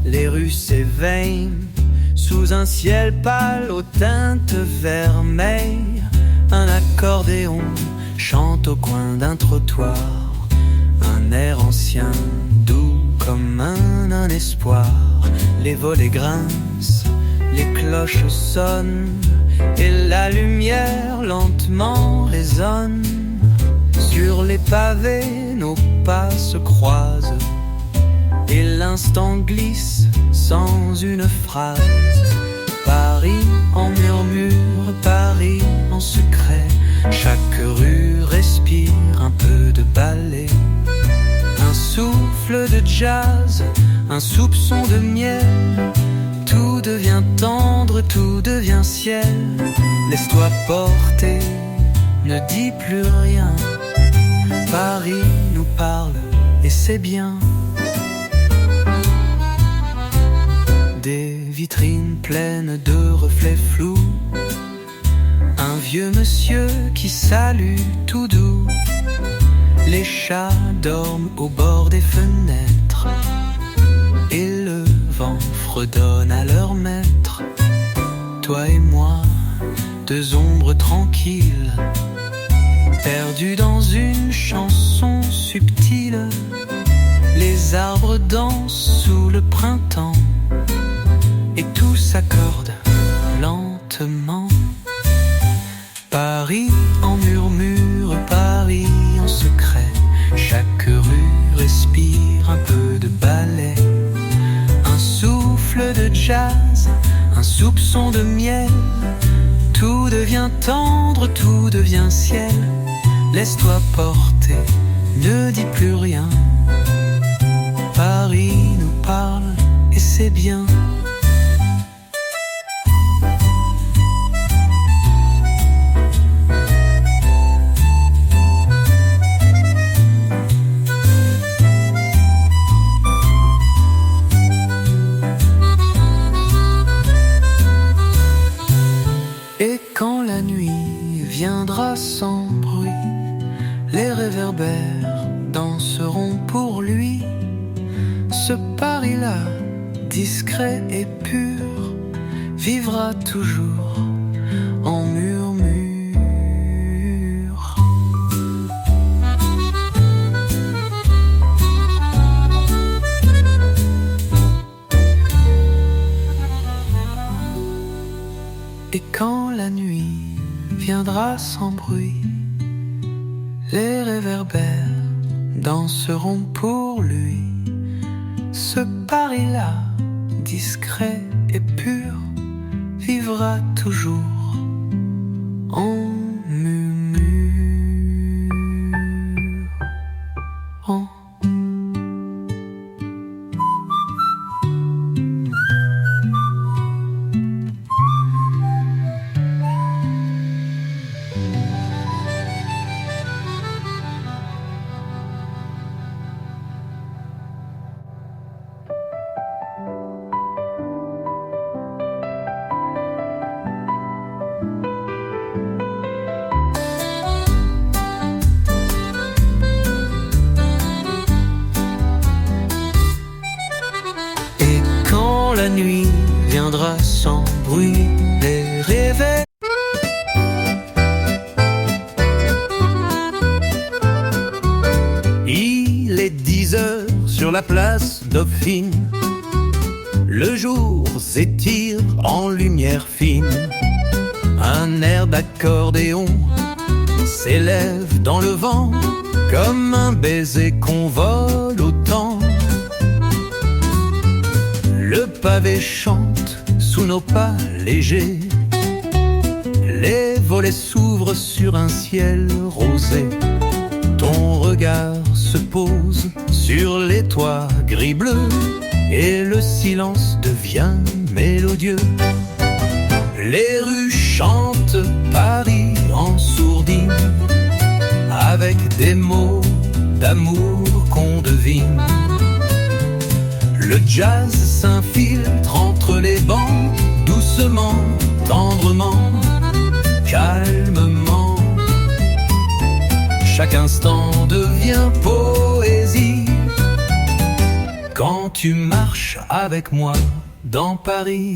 Les rues s'éveillent sous un ciel pâle aux teintes vermeilles. Un accordéon chante au coin d'un trottoir, un air ancien, doux comme un espoir. Les volets grincent, les cloches sonnent, et la lumière lentement résonne. Sur les pavés, nos pas se croisent, et l'instant glisse sans une phrase. Paris en murmure, Paris en secret. Chaque rue respire un peu de ballet. Un souffle de jazz, un soupçon de miel. Tout devient tendre, tout devient ciel. Laisse-toi porter, ne dis plus rien. Paris nous parle et c'est bien. Des vitrines pleines de reflets flous, un vieux monsieur qui salue tout doux. Les chats dorment au bord des fenêtres, et le vent fredonne à leur maître. Toi et moi, deux ombres tranquilles, perdues dans une chanson subtile. Les Les arbres dansent sous le printemps et tout s'accorde lentement. Paris en murmure, Paris en secret. Chaque rue respire un peu de ballet. Un souffle de jazz, un soupçon de miel. Tout devient tendre, tout devient ciel. Laisse-toi porter, ne dis plus rien. Paris nous parle et c'est bien. Et quand la nuit viendra sans bruit, les réverbères danseront pour lui. Ce Paris-là, discret et pur, vivra toujours en murmure. Et quand la nuit viendra sans bruit, les réverbères danseront pour lui. Ce Paris-là, discret et pur, vivra toujours en murmure. La nuit viendra sans bruit, les réveils. Il est 10 heures sur la place Dauphine. Le jour s'étire en lumière fine. Un air d'accordéon s'élève dans le vent, comme un baiser qu'on vole au temps. Le pavé chante sous nos pas légers. Les volets s'ouvrent sur un ciel rosé. Ton regard se pose sur les toits gris-bleu et le silence devient mélodieux. Les rues chantent Paris en sourdine, avec des mots d'amour qu'on devine. Le jazz s'infiltre entre les bancs, doucement, tendrement, calmement. Chaque instant devient poésie quand tu marches avec moi dans Paris.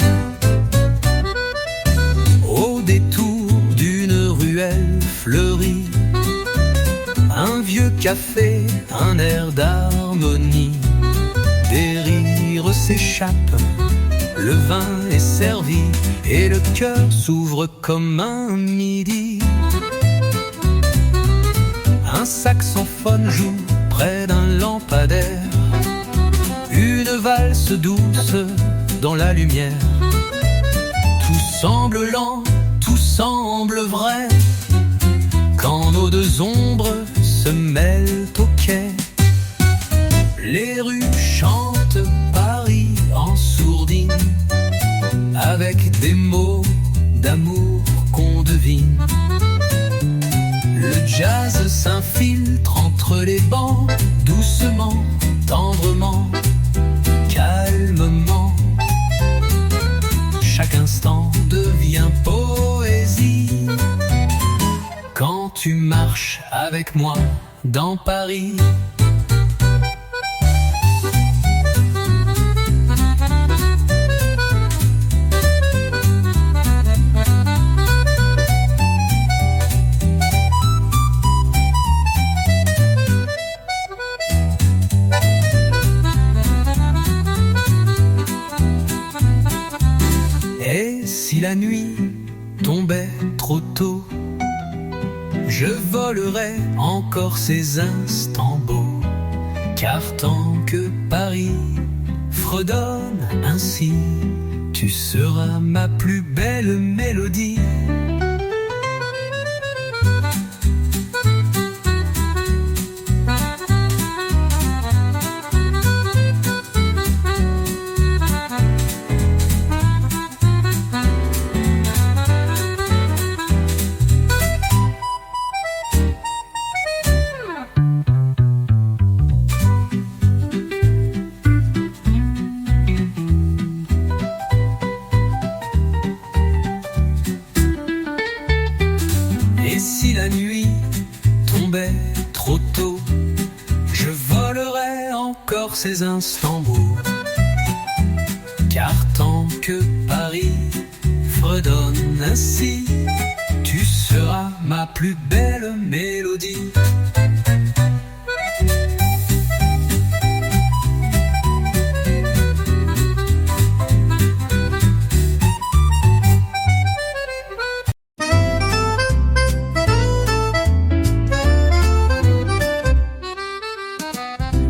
Au détour d'une ruelle fleurie, un vieux café, un air d'harmonie. Des rires s'échappent, le vin est servi et le cœur s'ouvre comme un midi. Un saxophone joue près d'un lampadaire, une valse douce dans la lumière. Tout semble lent, tout semble vrai, quand nos deux ombres se mêlent au quai. Les rues chantent Paris en sourdine, avec des mots d'amour qu'on devine. Le jazz s'infiltre entre les bancs, doucement, tendrement, calmement. Chaque instant devient poésie quand tu marches avec moi dans Paris. la nuit tombait trop tôt, je volerai encore ces instants beaux, car tant que Paris fredonne ainsi, tu seras ma plus belle mélodie. Si la nuit tombait trop tôt, je volerai encore ces instants beaux, car tant que Paris fredonne ainsi, tu seras ma plus belle mélodie.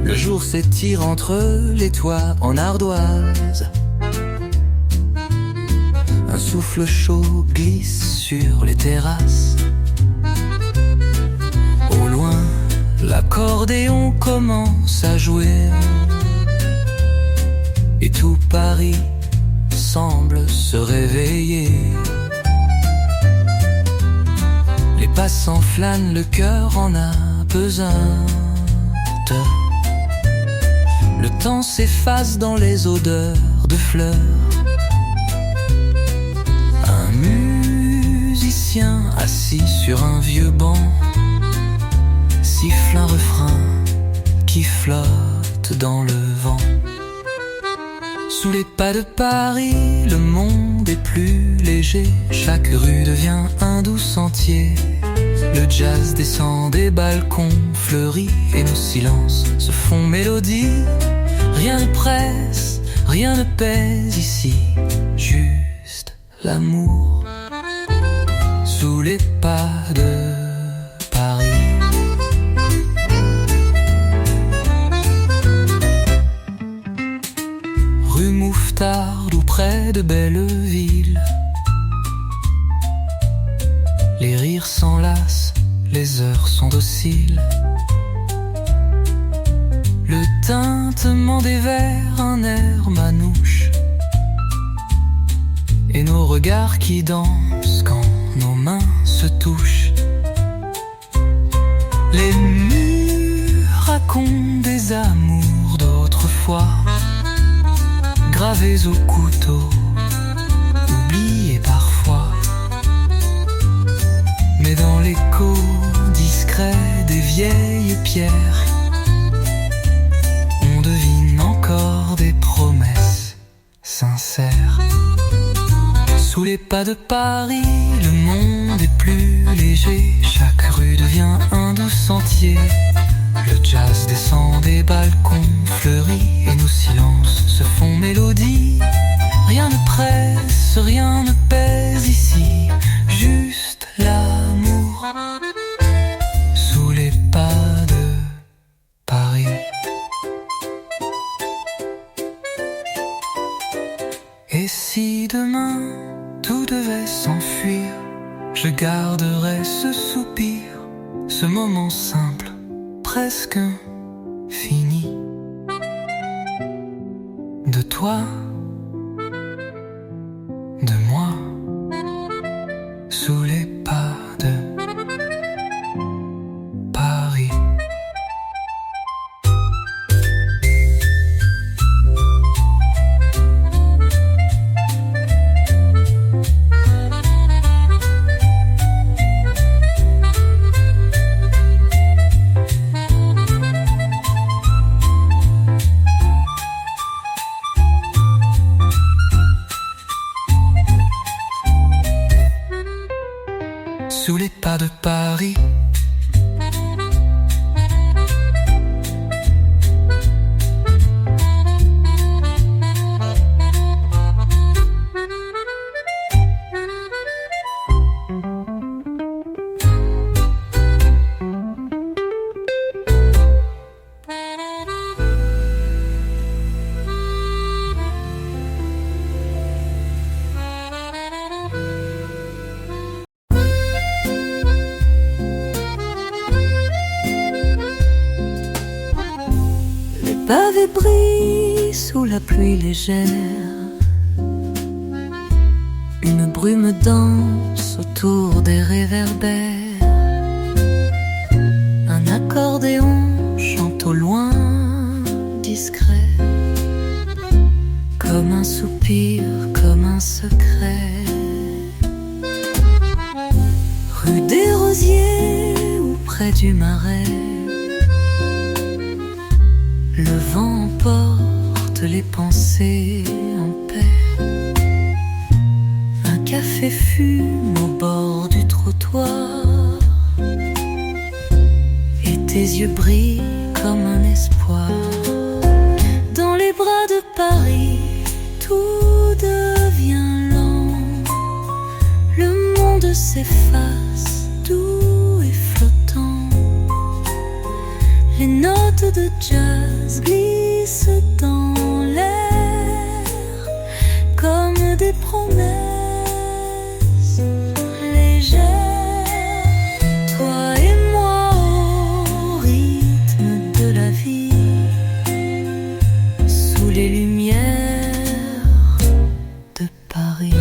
Le jour s'étire entre les toits en ardoise. Un souffle chaud glisse sur les terrasses. Au loin, l'accordéon commence à jouer. Et tout Paris semble se réveiller. Les passants flânent, le cœur en apesanteur. Le temps s'efface dans les odeurs de fleurs. Un musicien assis sur un vieux banc siffle un refrain qui flotte dans le vent. Sous les pas de Paris, le monde est plus léger. Chaque rue devient un doux sentier. Le jazz descend des balcons fleuris et nos silences se font mélodie. Rien ne presse, rien ne pèse ici, juste l'amour sous les pas de Paris. Rue Mouffetard ou près de Belleville, les rires s'enlacent, les heures sont dociles. Le tintement des verres, un air manouche, et nos regards qui dansent quand nos mains se touchent. Les murs racontent des amours d'autrefois, gravés au couteau, oubliés parfois. Mais dans l'écho discret des vieilles pierres, on devine encore des promesses sincères. Sous les pas de Paris, le monde est plus léger. Chaque rue devient un doux sentier. Le jazz descend des balcons fleuris et nos silences se font mélodie. Rien ne presse, rien ne pèse ici, juste l'amour sous les pas de Paris. Et si demain tout devait s'enfuir, je garderai ce soupir, ce moment simple, presque fini, de toi, de moi, sous les pas de Paris. Sous les pas de Paris. brille sous la pluie légère. Une brume danse autour des réverbères. Un accordéon chante au loin discret, comme un soupir, comme un secret. Rue des Rosiers ou près du Marais, le vent emporte les pensées en paix. Un café fume au bord du trottoir, et tes yeux brillent comme un espoir. Dans les bras de Paris, tout devient lent. Le monde s'efface, doux et flottant. Les notes de jazz glissent dans l'air comme des promesses légères. Toi et moi au rythme de la vie, sous les lumières de Paris.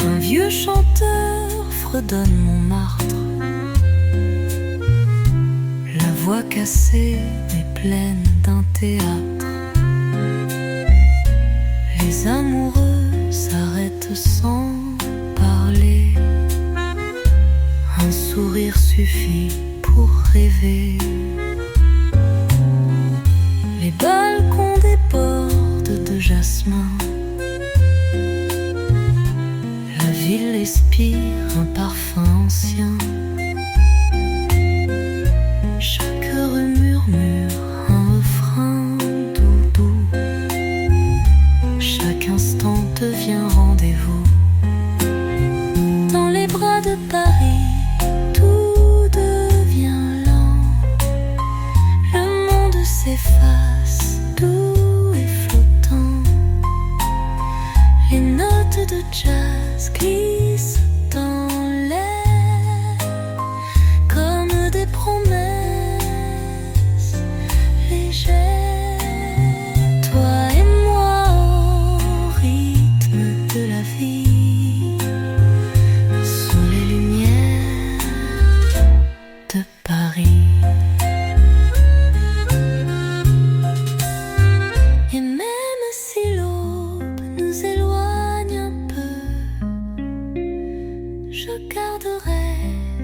Un vieux chanteur fredonne Montmartre, la voix cassée mais pleine d'un théâtre. Les amoureux s'arrêtent sans parler, un sourire suffit pour rêver. Les balcons débordent de jasmin, la ville expire un parfum ancien. Chaque rue murmure un refrain doux doux. Chaque instant devient rendez-vous. Dans les bras de Paris, tout devient lent. Le monde s'efface, doux et flottant. Les notes de jazz glissent dans l'air comme des promesses légères. Toi et moi au rythme de la vie, sous les lumières de Paris. Et même si l'aube nous éloigne un peu, je garderai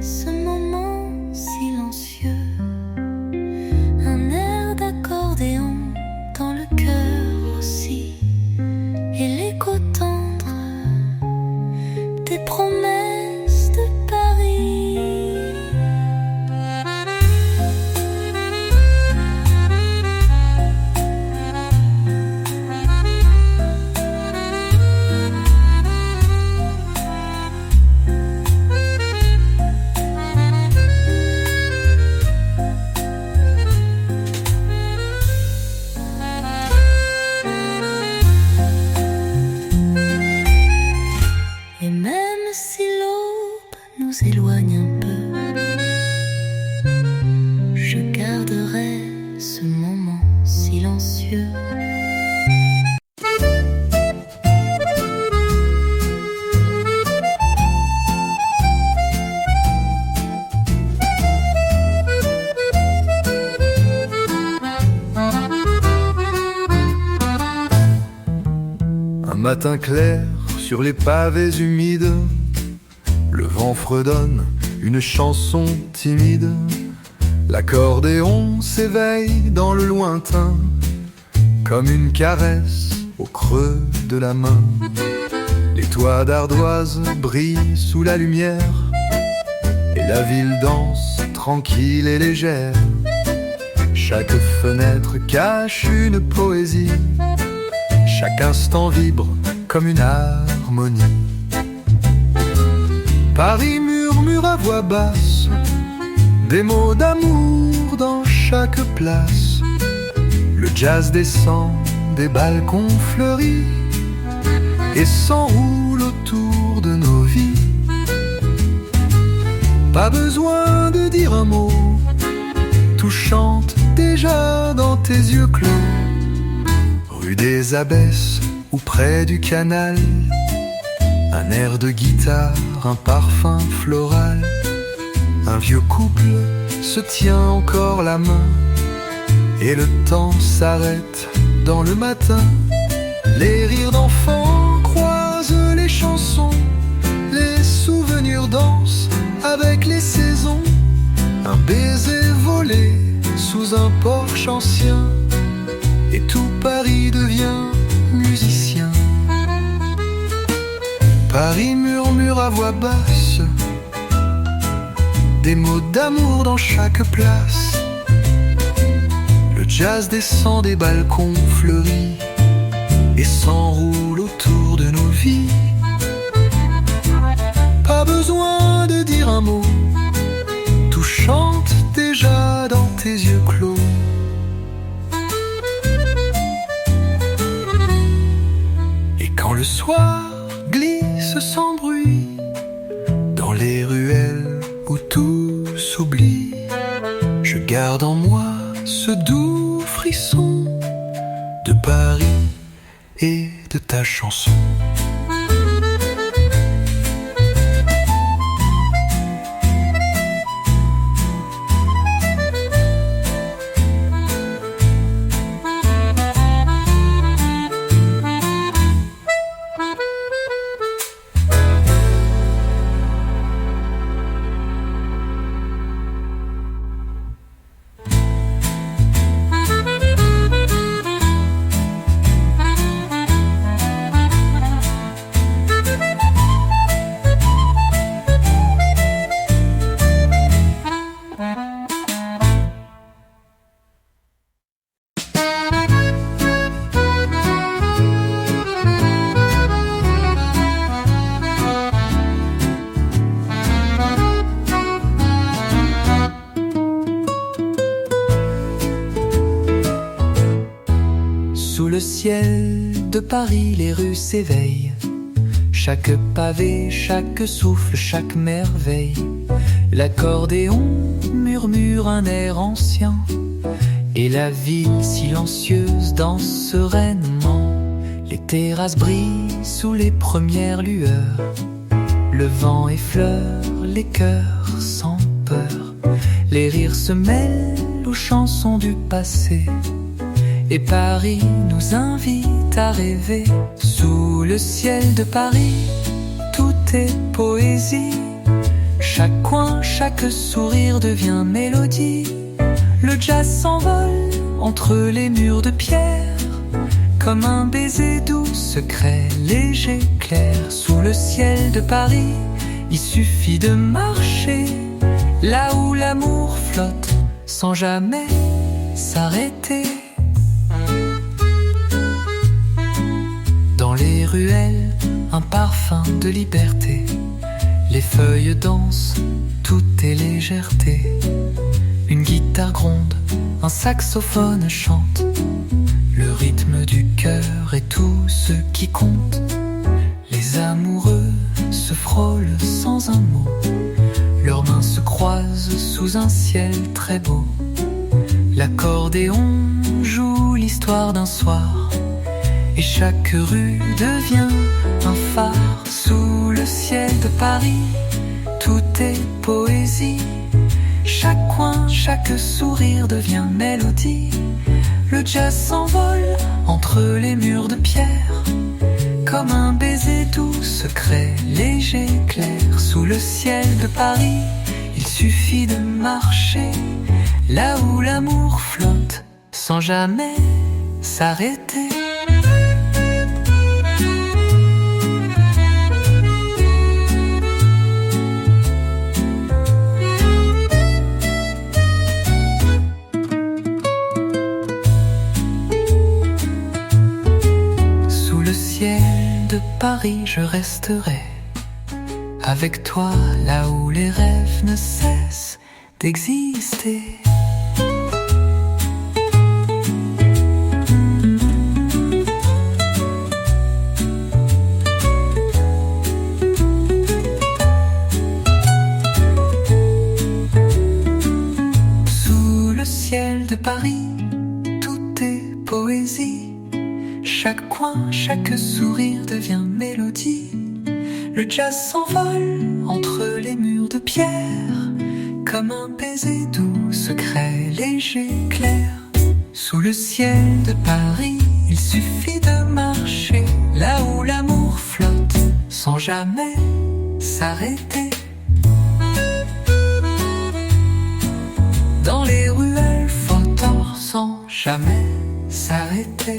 ce moment silencieux. Un air d'accordéon dans le cœur aussi, et l'écho tendre des promesses de Paris. Et même si l'aube nous éloigne un peu, je garderai ce moment silencieux. Un matin clair sur les pavés humides, le vent fredonne une chanson timide. L'accordéon s'éveille dans le lointain, comme une caresse au creux de la main. Les toits d'ardoise brillent sous la lumière, et la ville danse tranquille et légère. Chaque fenêtre cache une poésie, chaque instant vibre comme une harmonie. Paris murmure à voix basse des mots d'amour dans chaque place. Le jazz descend des balcons fleuris et s'enroule autour de nos vies. Pas besoin de dire un mot, tout chante déjà dans tes yeux clos. Rue des Abbesses ou près du canal, un air de guitare, un parfum floral. Un vieux couple se tient encore la main, et le temps s'arrête dans le matin. Les rires d'enfants croisent les chansons, les souvenirs dansent avec les saisons. Un baiser volé sous un porche ancien, et tout Paris devient musicien. Paris murmure à voix basse des mots d'amour dans chaque place. Le jazz descend des balcons fleuris et s'enroule autour de nos vies. Pas besoin de dire un mot, tout chante déjà dans tes yeux clos. Et quand le soir glisse sans bruit dans les ruelles où tout s'oublie, je garde en moi ce doux frisson de Paris et de ta chanson. Sous le ciel de Paris, les rues s'éveillent. Chaque pavé, chaque souffle, chaque merveille. L'accordéon murmure un air ancien, et la ville silencieuse danse sereinement. Les terrasses brillent sous les premières lueurs. Le vent effleure les cœurs sans peur. Les rires se mêlent aux chansons du passé, et Paris nous invite à rêver. Sous le ciel de Paris, tout est poésie. Chaque coin, chaque sourire devient mélodie. Le jazz s'envole entre les murs de pierre, comme un baiser doux, secret, léger, clair. Sous le ciel de Paris, il suffit de marcher, là où l'amour flotte, sans jamais s'arrêter. Dans les ruelles, un parfum de liberté. Les feuilles dansent, tout est légèreté. Une guitare gronde, un saxophone chante. Le rythme du cœur est tout ce qui compte. Les amoureux se frôlent sans un mot. Leurs mains se croisent sous un ciel très beau. L'accordéon joue l'histoire d'un soir, et chaque rue devient un phare. Sous le ciel de Paris, tout est poésie. Chaque coin, chaque sourire devient mélodie. Le jazz s'envole entre les murs de pierre, comme un baiser doux, secret, léger, clair. Sous le ciel de Paris, il suffit de marcher, là où l'amour flotte, sans jamais s'arrêter. De Paris, je resterai avec toi là où les rêves ne cessent d'exister. Paris, tout est poésie. Chaque coin, chaque sourire devient mélodie. Le jazz s'envole entre les murs de pierre, comme un baiser doux, secret, léger, clair. Sous le ciel de Paris, il suffit de marcher là où l'amour flotte, sans jamais s'arrêter. Dans les ruelles flottant sans jamais s'arrêter.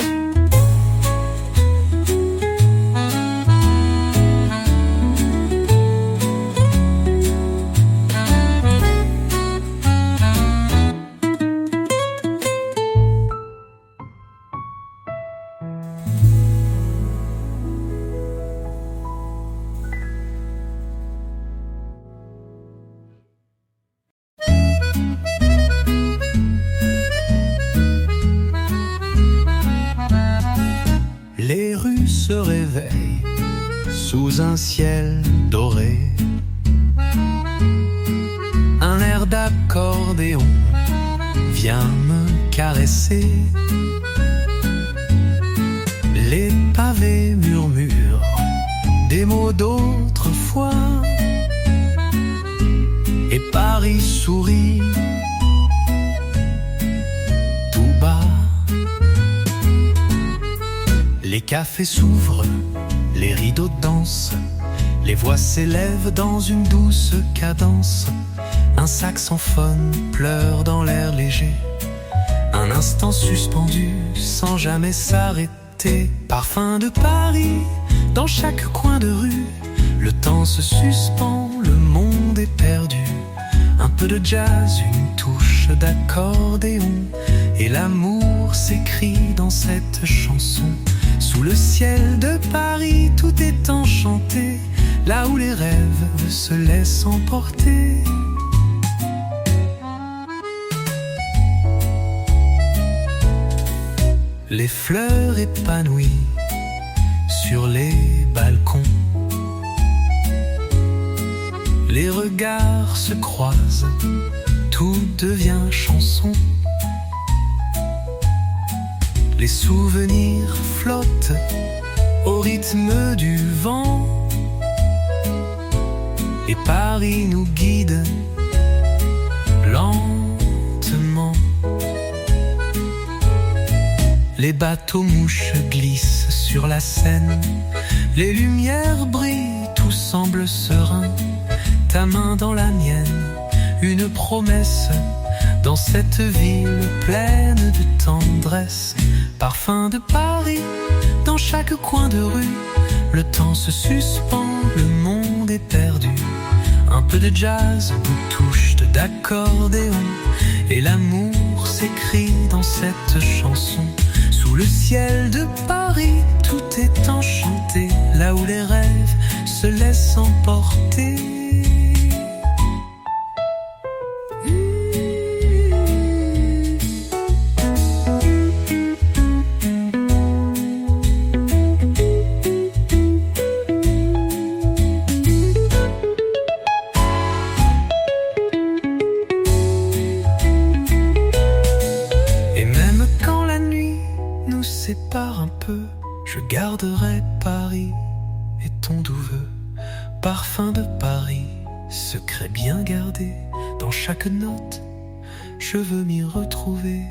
Les rues se réveillent sous un ciel doré. Un air d'accordéon vient me caresser. Les pavés murmurent des mots d'autrefois. Et Paris sourit tout bas. Les cafés s'ouvrent, les rideaux dansent, les voix s'élèvent dans une douce cadence. Un saxophone pleure dans l'air léger, un instant suspendu sans jamais s'arrêter. Parfum de Paris dans chaque coin de rue, le temps se suspend, le monde est perdu. Un peu de jazz, une touche d'accordéon, et l'amour s'écrit dans cette chanson. Sous le ciel de Paris, tout est enchanté, là où les rêves se laissent emporter. Les fleurs épanouies sur les balcons, les regards se croisent, tout devient chanson. Les souvenirs flottent au rythme du vent, et Paris nous guide lentement. Les bateaux mouches glissent sur la Seine, les lumières brillent, tout semble serein. Ta main dans la mienne, une promesse dans cette ville pleine de tendresse. Parfum de Paris dans chaque coin de rue, le temps se suspend, le monde est perdu. Un peu de jazz, une touche d'accordéon, et l'amour s'écrit dans cette chanson. Sous le ciel de Paris, tout est enchanté, là où les rêves se laissent emporter. Sépare un peu, je garderai Paris et ton doux vœu. Parfum de Paris, secret bien gardé, dans chaque note, je veux m'y retrouver.